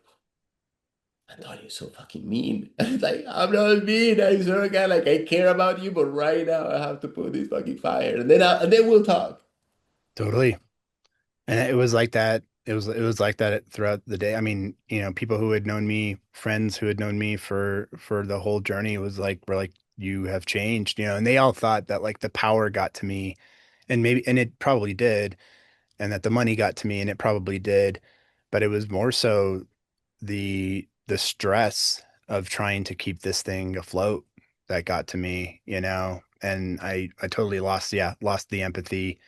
I thought you're so fucking mean. It's like, I'm not mean. I swear to God, like I care about you, but right now I have to put this fucking fire. And then we'll talk. Totally. And it was like that. It was like that throughout the day. I mean, people who had known me, friends who had known me for the whole journey, was like, we're like, you have changed, and they all thought that like the power got to me, and it probably did, and that the money got to me, and it probably did, but it was more so the stress of trying to keep this thing afloat that got to me, and I totally lost the empathy.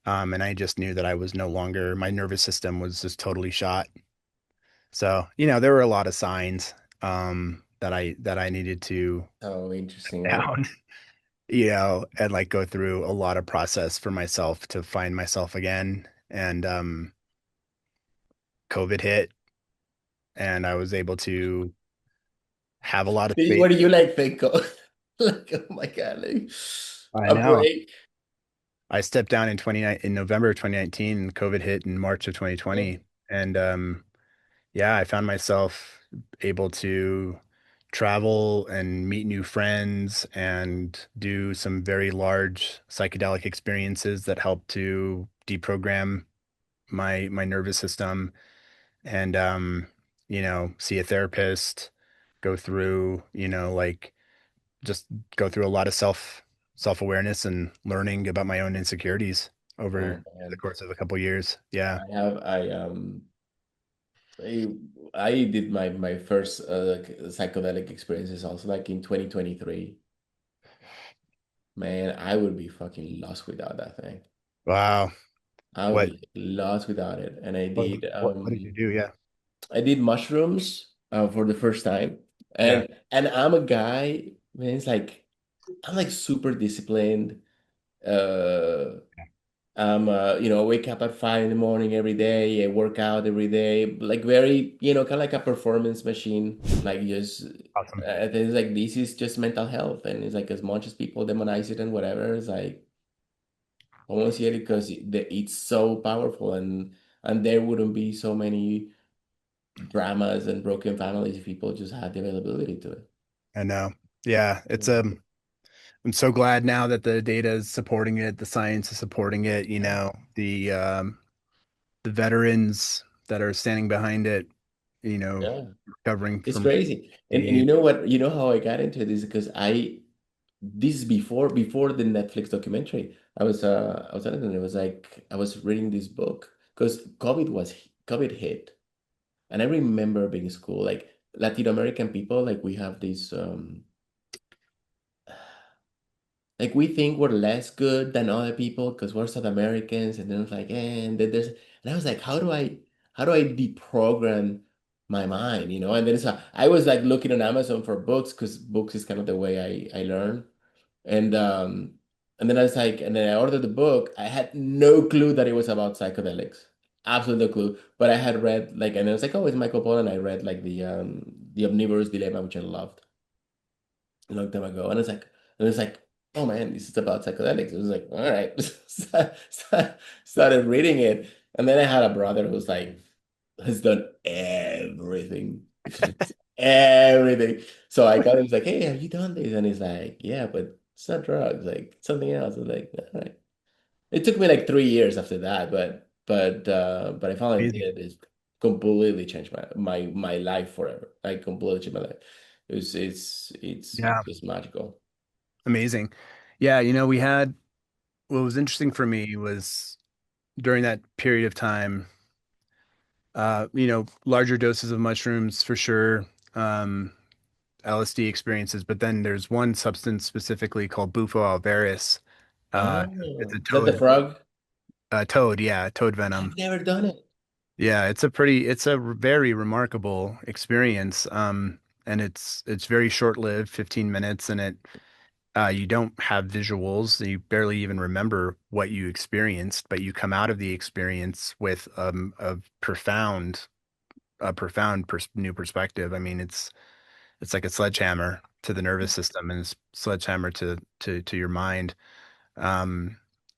And I just knew that I was no longer, my nervous system was just totally shot. So, there were a lot of signs that I needed to Oh, interesting, eh? down, and like go through a lot of process for myself to find myself again. And COVID hit, and I was able to have a lot of space. What do you like think of? Like, oh my God, like I a know. break. I stepped down in November of 2019, and COVID hit in March of Yeah. 2020. And yeah, I found myself able to travel and meet new friends and do some very large psychedelic experiences that help to deprogram my nervous system, and see a therapist, go through, like just go through a lot of self-awareness and learning about my own insecurities over Oh the man. course of a couple years. Yeah. I I did my first like, psychedelic experiences also like in 2023. Man, I would be fucking lost without that thing. Wow. I would What be lost without it. And what did you do? Yeah. I did mushrooms for the first time. Yeah. And I'm a guy, man, it's like I'm like super disciplined. Uh wake up at 5 in the morning every day, I work out every day, like very, kind of like a performance machine. Like just Awesome. it's like this is just mental health, and it's like as much as people demonize it and whatever, it's like I want to see it because it's so powerful, and there wouldn't be so many dramas and broken families if people just had the availability to it. I know. Yeah, Mm. I'm so glad now that the data is supporting it, the science is supporting it, Yeah. the veterans that are standing behind it, Yeah. recovering It's from crazy. And you the know what? You know how I got into this because this is before the Netflix documentary. I was telling them it was like I was reading this book because COVID hit, and I remember being in school like Latin American people like we have this like we think we're less good than other people because we're South Americans, and then it's like, and then there's, and I was like, how do I deprogram my mind, And then I was like looking on Amazon for books because books is kind of the way I learn, and then I was like, and then I ordered the book. I had no clue that it was about psychedelics, absolutely no clue. But I had read like, and I was like, oh, it's Michael Pollan, and I read like the Omnivorous Dilemma, which I loved a long time ago. And it's like, oh man, this is about psychedelics. It was like, all right. Started reading it. And then I had a brother who's like, has done everything. Everything. So I got him, he's like, hey, have you done this? And he's like, yeah, but it's not drugs, like something else. I was like, all right. It took me like 3 years after that, but I finally amazing. did. It's completely changed my life forever. Like completely changed my life. It's Yeah, just magical. amazing. Yeah, we had what was interesting for me was during that period of time, larger doses of mushrooms for sure, LSD experiences, but then there's one substance specifically called Bufo alvaris. Uh, Oh, it's a is that the toad. frog? Toad, yeah, toad I've venom. never done it. Yeah, it's a very remarkable experience. And it's very short-lived, 15 minutes, and you don't have visuals. You barely even remember what you experienced, but you come out of the experience with a profound new perspective. I mean, it's like a sledgehammer to the nervous system and a sledgehammer to your mind. Um,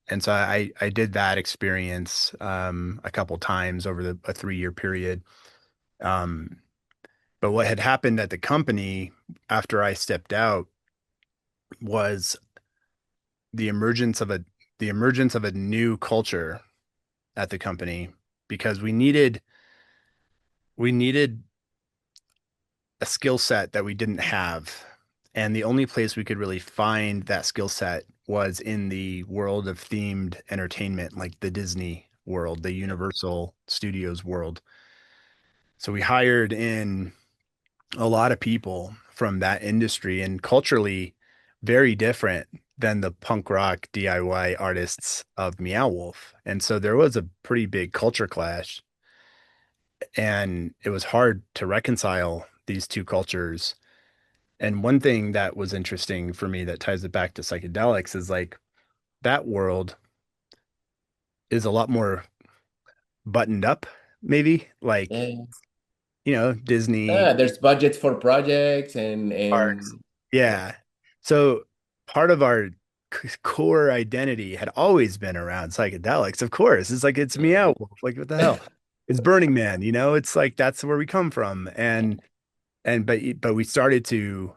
and so I did that experience a couple times over a 3-year period. Um, but what had happened at the company after I stepped out was the emergence of a new culture at the company because we needed a skill set that we didn't have. And the only place we could really find that skill set was in the world of themed entertainment, like the Disney world, the Universal Studios world. So we hired in a lot of people from that industry and culturally very different than the punk rock DIY artists of Meow Wolf. And so there was a pretty big culture clash, and it was hard to reconcile these two cultures. And one thing that was interesting for me that ties it back to psychedelics is like that world is a lot more buttoned up, maybe like, Yeah. Disney There's budget for projects parks. and yeah, Yeah. So part of our core identity had always been around psychedelics. Of course, it's like it's yeah, Meow Wolf. Like what the hell? It's Burning Man, It's like that's where we come from. But we started to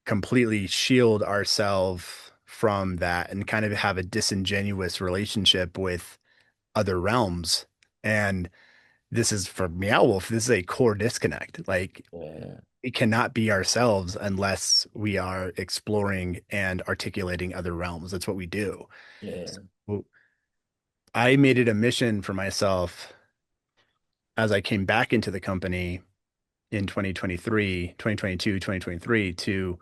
completely shield ourselves from that and kind of have a disingenuous relationship with other realms. And this is for Meow Wolf, this is a core disconnect. Like yeah, we cannot be ourselves unless we are exploring and articulating other realms. That's what we do. yeah, So I made it a mission for myself as I came back into the company in 2023, 2022, 2023 to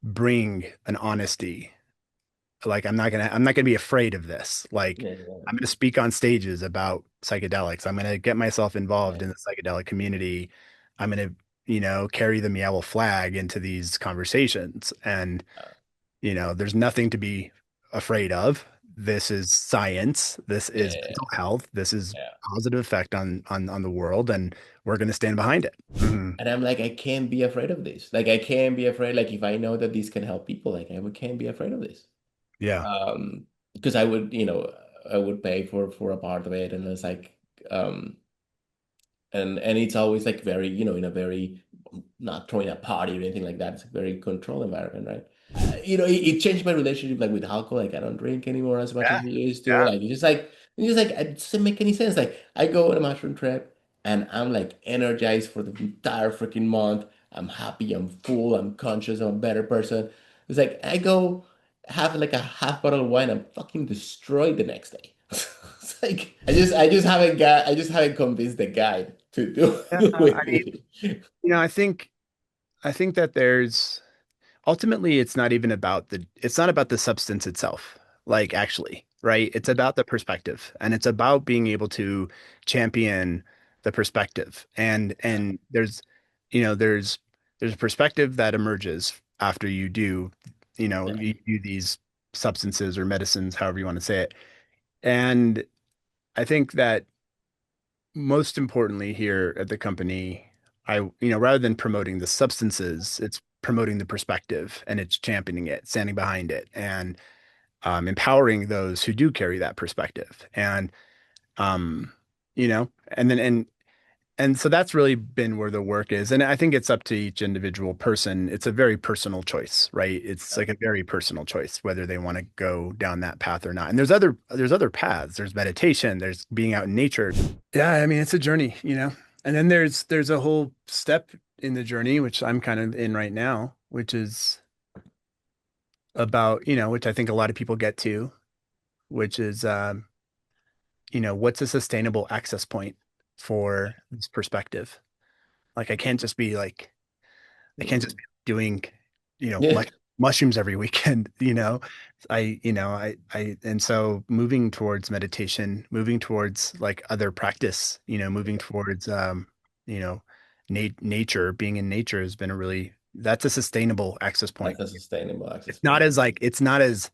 bring an honesty. Like I'm not gonna be afraid of this. Like yeah, I'm gonna speak on stages about psychedelics. I'm gonna get myself involved yeah, in the psychedelic community. I'm gonna, carry the Meow flag into these conversations. And, there's nothing to be afraid of. This is science. This is yeah, mental health. This is yeah. positive effect on the world, and we're gonna stand behind it. Mhm. And I'm like, I can't be afraid of this. Like, I can't be afraid. Like, if I know that this can help people, like, can't be afraid of this. Yeah. Because I would, I would pay for a part of it, and it's like, um, and it's always like very, in a very not throwing a party or anything like that. It's a very controlled environment, right? It changed my relationship like with alcohol. Like I don't drink anymore as much as Yeah. I used to. Yeah. Like it's just like it doesn't make any sense. Like I go on a mushroom trip and I'm like energized for the entire freaking month. I'm happy, I'm full, I'm conscious, I'm a better person. It's like I go have like a half bottle of wine, I'm fucking destroyed the next day. It's like I just haven't convinced the guy to do Yeah. I with mean, me. I think that there's ultimately it's not about the substance itself, like actually, right? It's about the perspective, and it's about being able to champion the perspective. And there's a perspective that emerges after you do these substances or medicines, however you want to say it. And I think that most importantly here at the company, rather than promoting the substances, it's promoting the perspective, and it's championing it, standing behind it, and empowering those who do carry that perspective. And, and so that's really been where the work is. And I think it's up to each individual person. It's a very personal choice, right? It's like a very personal choice whether they want to go down that path or not. And there's other paths. There's meditation, there's being out in nature. Yeah, I mean, it's a journey, And then there's a whole step in the journey, which I'm kind of in right now, which is about, which I think a lot of people get to, which is what's a sustainable access point for this perspective? Like I can't just be doing, Yeah. much. mushrooms every weekend, you know. And so moving towards meditation, moving towards like other practice, moving towards you know, nature, being in nature has been a really that's a sustainable access point. That's a sustainable access It's not point. as like it's not as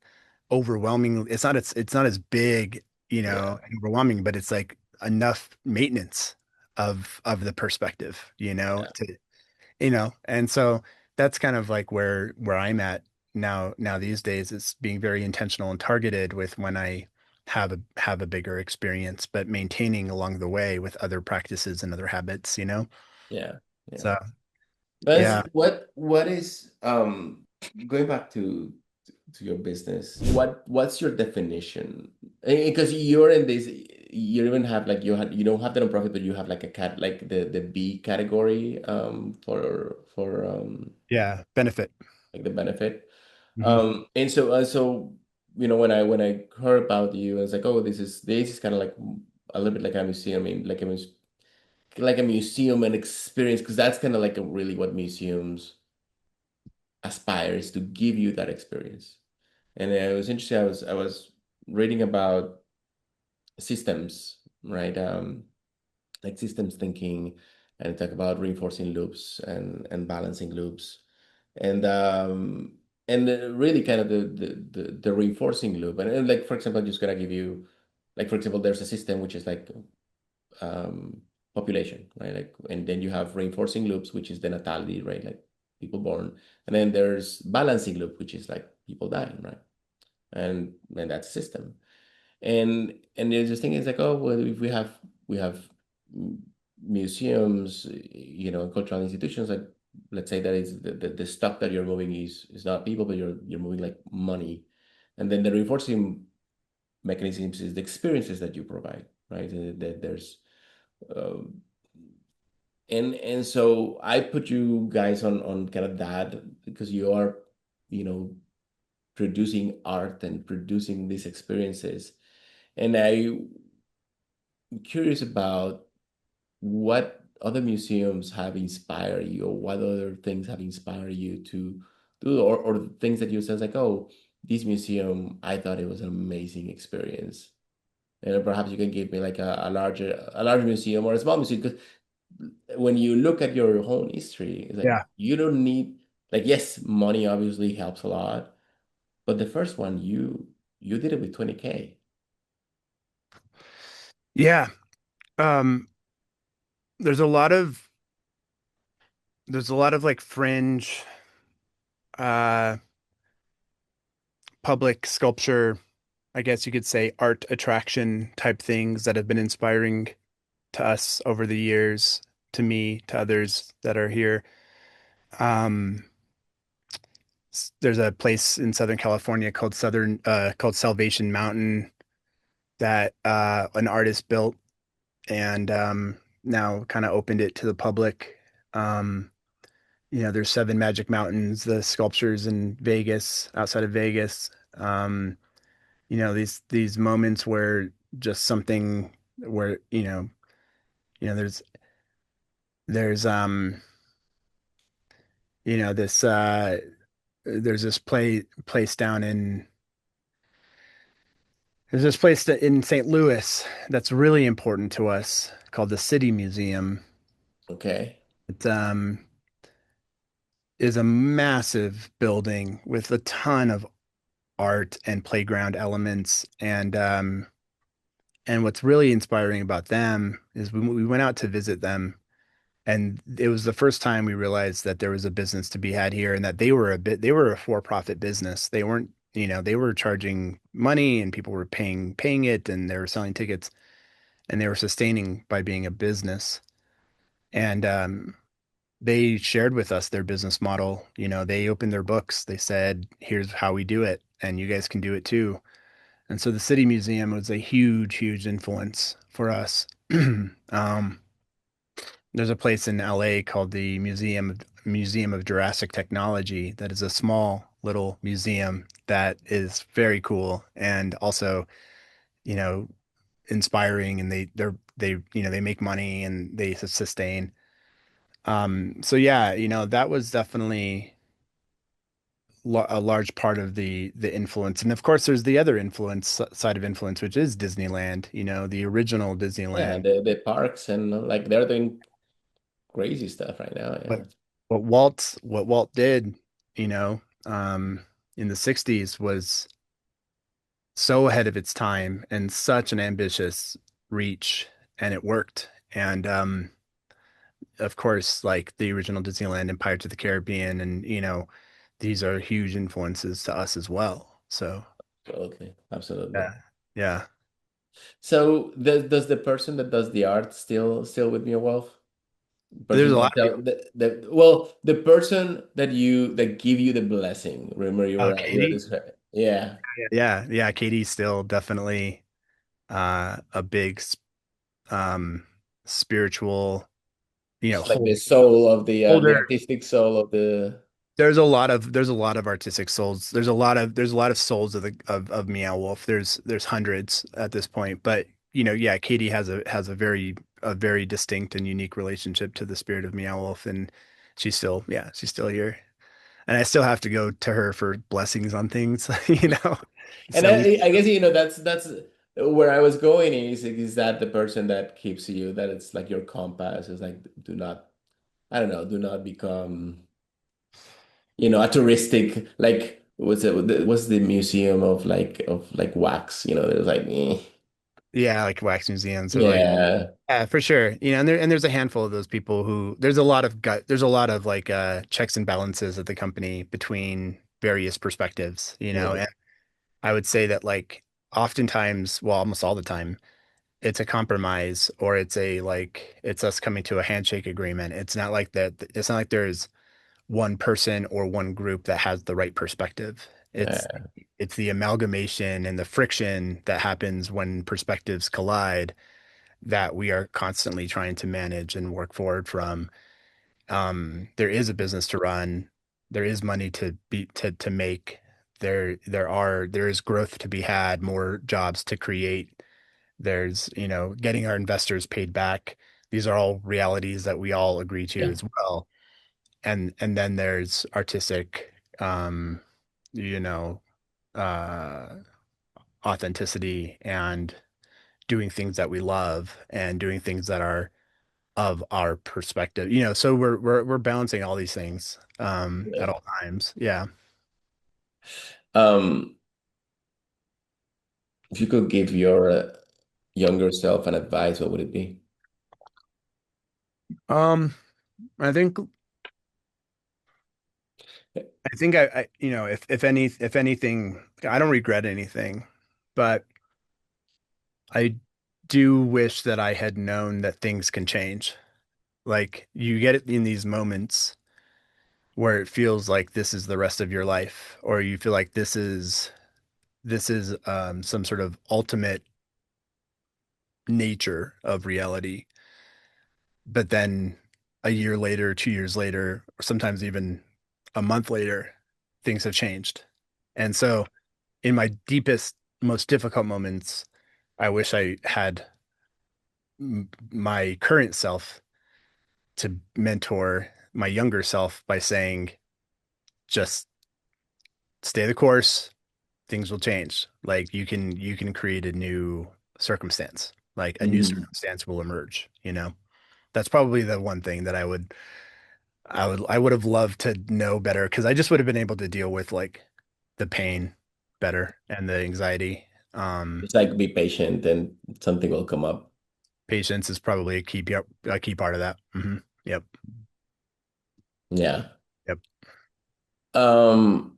overwhelming. It's not as big, Yeah, and overwhelming, but it's like enough maintenance of the perspective, yeah, and so that's kind of like where I'm at now these days is being very intentional and targeted with when I have a bigger experience, but maintaining along the way with other practices and other habits. yeah, yeah. So But yeah, what is going back to your business, what's your definition? Because you're in this, you even have like you don't have the nonprofit, but you have like a cat like the B category for yeah, benefit. like the benefit. Hmm. And so when I heard about you, I was like, oh, this is kind of like a little bit like a museum, I mean, like a museum and experience, because that's kind of like really what museums aspire is to give you that experience. And I was interested. I was reading about systems, right? Like systems thinking, and talk about reinforcing loops and balancing loops, and really kind of the reinforcing loop. And like for example, I'm just gonna give you, like for example, there's a system which is like um, population, right? Like, and then you have reinforcing loops, which is the natality, right? Like people born, and then there's balancing loop, which is like people dying, right? And that's a system. And there's this thing is like, oh well, if we have m- museums, and cultural institutions, like let's say that is the stuff that you're moving is not people, but you're moving like money, and then the reinforcing mechanisms is the experiences that you provide, right? That there's um, and so I put you guys on kind of that because you are, you know, producing art and producing these experiences. And I'm curious about what other museums have inspired you, or what other things have inspired you to do, or things that you said like, oh, this museum, I thought it was an amazing experience. And perhaps you can give me like a larger museum or a small museum, because when you look at your own history, it's like Yeah. you don't need, like, yes, money obviously helps a lot, but the first one you did it with 20K. Yeah. Um, there's a lot of like fringe uh public sculpture, I guess you could say art attraction type things that have been inspiring to us over the years, to me, to others that are here. Um, there's a place in Southern California called Salvation Mountain that an artist built and now kind of opened it to the public. Um, there's seven magic mountains, the sculptures in Vegas, outside of Vegas. Um, these moments where just something where there's this there's this place down in there's this place in St. Louis that's really important to us called the City Museum. Okay. It is a massive building with a ton of art and playground elements, and what's really inspiring about them is we went out to visit them. And it was the first time we realized that there was a business to be had here and that they were a for-profit business. They weren't, they were charging money and people were paying it and they were selling tickets and they were sustaining by being a business. And they shared with us their business model. They opened their books. They said, "Here's how we do it, and you guys can do it too." And so the City Museum was a huge, huge influence for us. Um, There's a place in LA called the Museum of Jurassic Technology that is a small little museum that is very cool and also, you know, inspiring, and they make money and they sustain. So yeah, that was definitely a large part of the influence. And of course, there's the other side of influence, which is Disneyland, the original Yeah, Disneyland. the parks and like they're doing crazy stuff right now. But Yeah. what Walt did, you know, in the 60s was so ahead of its time and such an ambitious reach, and it worked. And of course, like the original Disneyland and Pirates of the Caribbean, and these are huge influences to us as well. So Absolutely. Absolutely. yeah, yeah. So does the person that does the art still with Meow Wolf? There's Person a that lot of tell people. the person that give you the blessing. Remember Oh, you were Katie. describing. Yeah. Yeah, yeah. Katie's still definitely a big um spiritual, She's like the hold soul of the holder. artistic soul of the There's a lot of artistic souls. There's a lot of souls of Meow Wolf. There's hundreds at this point, but yeah, Katie has a very distinct and unique relationship to the spirit of Meow Wolf, and she's still here, and I still have to go to her for blessings on things, and So we, I guess that's where I was going is that the person that keeps you that it's like your compass is like do not I don't know do not become a touristic like what's the museum of like wax there's like yeah, like wax museums or like. yeah Yeah, for sure. And there's a handful of those people who there's a lot of like checks and balances at the company between various perspectives, yeah and I would say that like oftentimes, well, almost all the time, it's a compromise or it's us coming to a handshake agreement. It's not like that. It's not like there's one person or one group that has the right perspective. yeah It's the amalgamation and the friction that happens when perspectives collide that we are constantly trying to manage and work forward from. There is a business to run. There is money to make. There is growth to be had, more jobs to create. There's, getting our investors paid back. These are all realities that we all agree to yeah as well. And then there's artistic, you know, uh, authenticity and doing things that we love and doing things that are of our perspective. So we're balancing all these things yeah. at all times. Yeah. um if you could give your younger self an advice what would it be? Um, I think I think if anything, I don't regret anything, but I do wish that I had known that things can change. Like you get it in these moments where it feels like this is the rest of your life, or you feel like this is some sort of ultimate nature of reality. But then a year later, 2 years later, or sometimes even a month later, things have changed. And so in my deepest, most difficult moments, I wish I had my current self to mentor my younger self by saying, just stay the course, things will change. Like you can create a new circumstance, like a new Mhm. circumstance will emerge. That's probably the one thing that I would have loved to know better because I just would have been able to deal with like the pain better and the anxiety. It's like be patient and something will come up. Patience is probably a key part of that. Yep. Yeah. Yep. um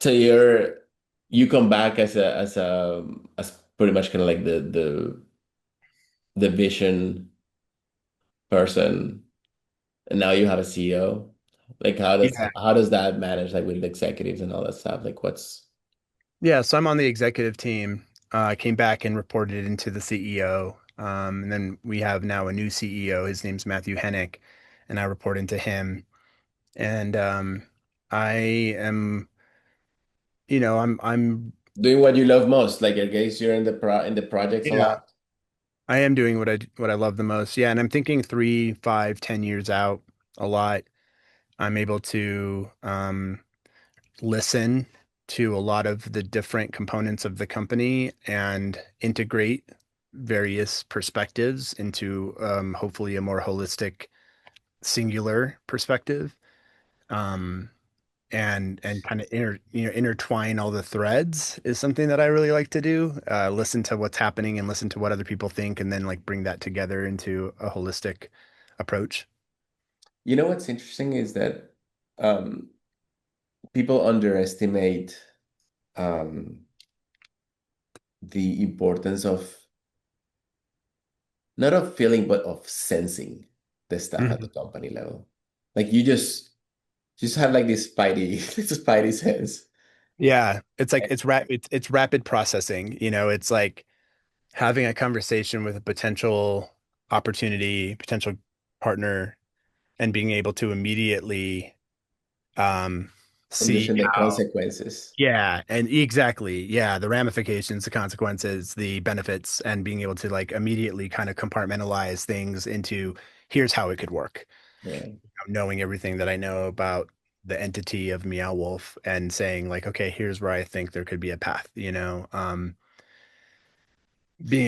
so you come back as pretty much kind of like the vision person, and now you have a CEO. Like Yeah. how does that manage like with the executives and all that stuff? Like what's Yeah. So I'm on the executive team. I came back and reported into the CEO. And then we have now a new CEO. His name's Matthew Hennick, and I report into him. And I am, I'm, doing what you love most? Like I guess you're in the projects a yeah, lot. I am doing what I love the most. Yeah, and I'm thinking 3, 5, 10 years out a lot. I'm able to listen to a lot of the different components of the company and integrate various perspectives into hopefully a more holistic, singular perspective. Um, and kind of intertwine all the threads is something that I really like to do. Listen to what's happening and listen to what other people think, and then like bring that together into a holistic approach. You know what's interesting is that um, people underestimate um, the importance of not of feeling, but of sensing the stuff at the Mhm. company level. Like you just have like this spidey, this spidey sense. Yeah, it's like it's rapid processing. It's like having a conversation with a potential opportunity, potential partner, and being able to immediately um, see Understand the how. consequences. Yeah, and exactly. Yeah, the ramifications, the consequences, the benefits, and being able to like immediately kind of compartmentalize things into here's how it could work. Yeah. Knowing everything that I know about the entity of Meow Wolf and saying like, okay, here's where I think there could be a path. Being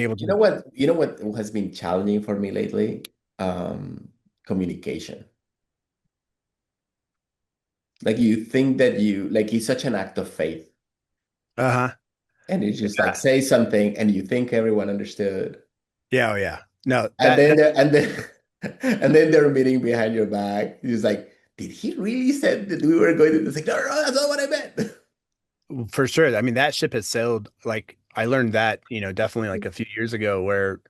able You to, know what? You know what has been challenging for me lately? Um, Communication. Like you think that you like it's such an act of faith, uh-huh. and it's just like Yeah. say something, and you think everyone understood, Yeah, oh yeah. No, and then that they're and then and then they're meeting behind your back. It's like, did he really said that we were going to? It's like, no, no, that's not what I meant. for sure. I mean, that ship has sailed. Like I learned that, definitely like a few years ago where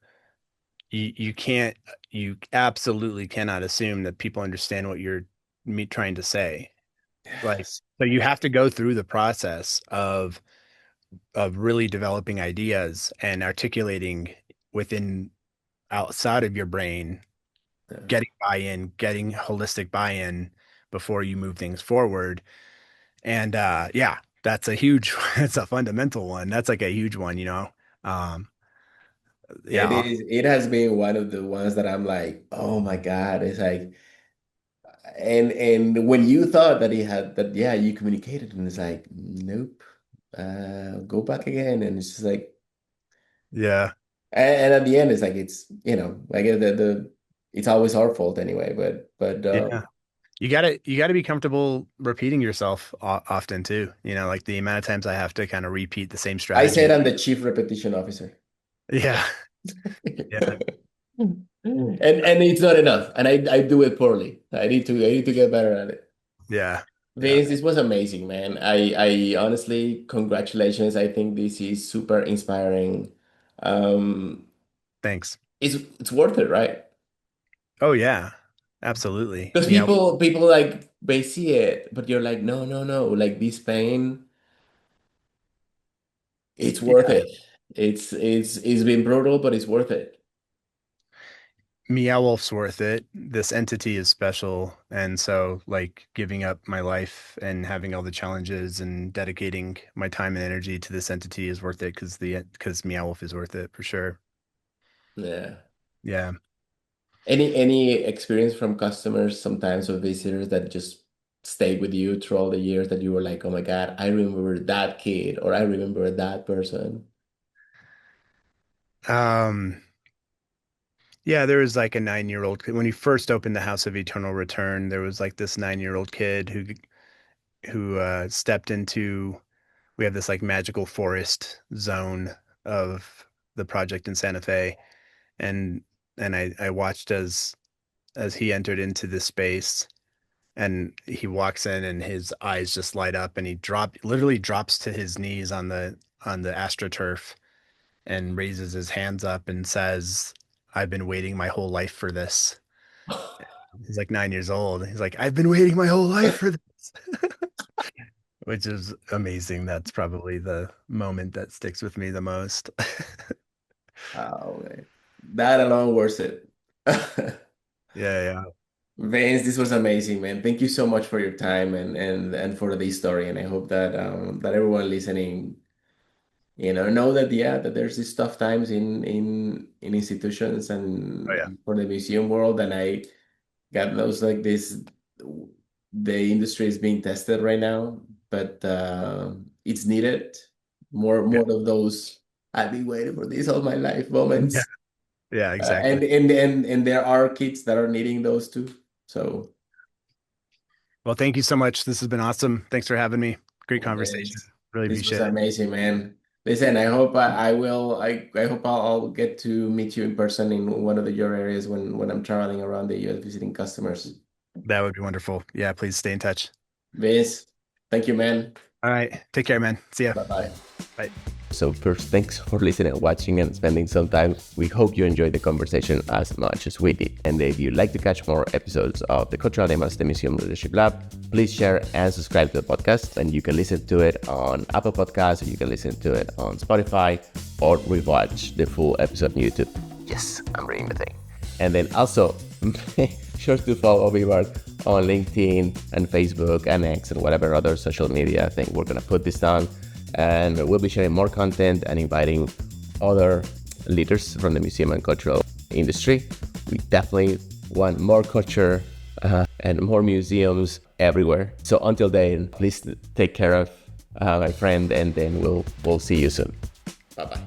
you can't you absolutely cannot assume that people understand what you're me trying to say. Like Yes. so you have to go through the process of really developing ideas and articulating within outside of your brain, Yeah. getting buy-in, getting holistic buy-in before you move things forward. And yeah, that's a huge that's a fundamental one. That's like a huge one. Um It yeah, is. It has been one of the ones that I'm like, oh my God. It's like, and when you thought that he had that, yeah, you communicated, and it's like, nope, go back again, and it's just like, yeah. and at the end, it's like I get the it's always our fault anyway, but Yeah. You gotta be comfortable repeating yourself often too. Like the amount of times I have to kind of repeat the same I said strategy. I'm the chief repetition officer. Yeah. Yeah. And it's not enough, and I do it poorly. I need to get better at it. Yeah. Yeah. Vince, this was amazing, man. I honestly, congratulations. I think this is super inspiring. Um, Thanks. it's worth it, right? Oh yeah. Absolutely. Because Yeah. people like they see it, but you're like, no, no, no. Like this pain, it's worth Yeah. it. It's been brutal, but it's worth it. Meow Wolf's worth it. This entity is special. And so like giving up my life and having all the challenges and dedicating my time and energy to this entity is worth it because Meow Wolf is worth it for sure. Yeah. Yeah. Any experience from customers sometimes or visitors that just stayed with you through all the years that you were like, oh my God, I remember that kid or I remember that person. Um Yeah, there was like a 9-year-old kid. When he first opened the House of Eternal Return, there was like this 9-year-old kid who stepped into we have this like magical forest zone of the project in Santa Fe, and I watched as he entered into this space, and he walks in and his eyes just light up, and he literally drops to his knees on the astroturf and raises his hands up and says, "I've been waiting my whole life for this." He's like 9 years old. He's like, I've been waiting my whole life for this, which is amazing. That's probably the moment that sticks with me the most. Oh man, that alone worth it. Yeah, yeah. Vance, this was amazing, man. Thank you so much for your time and for this story. And I hope that that everyone listening, know that yeah, that there's these tough times in institutions Oh, yeah. and for the museum world. And I God knows like this. the industry is being tested right now, but it's needed. Yeah. More of those. I've been waiting for this all my life Yeah. moments. Yeah, exactly. And there are kids that are needing those too. So, Well, thank you so much. This has been awesome. Thanks for having me. Great oh, conversation. Really this was appreciate it. amazing, man. Listen, I hope I will. I hope I'll get to meet you in person in one of your areas when I'm traveling around the US visiting customers. That would be wonderful. Yeah, please stay in touch. Vince, thank you, man. All right. Take care, man. See ya. Bye bye. Bye. So first, thanks for listening, watching, and spending some time. We hope you enjoyed the conversation as much as we did. And if you'd like to catch more episodes of the Cultural Dilemmas, the Museum Leadership Lab, please share and subscribe to the podcast. And you can listen to it on Apple Podcasts, or you can listen to it on Spotify, or rewatch the full episode on YouTube. Yes, I'm reading the thing. And then also, make sure to follow me on LinkedIn and Facebook and X and whatever other social media thing we're going to put this on. And we'll be sharing more content and inviting other leaders from the museum and cultural industry. We definitely want more culture and more museums everywhere. So until then, please take care of my friend, and then we'll see you soon. Bye bye.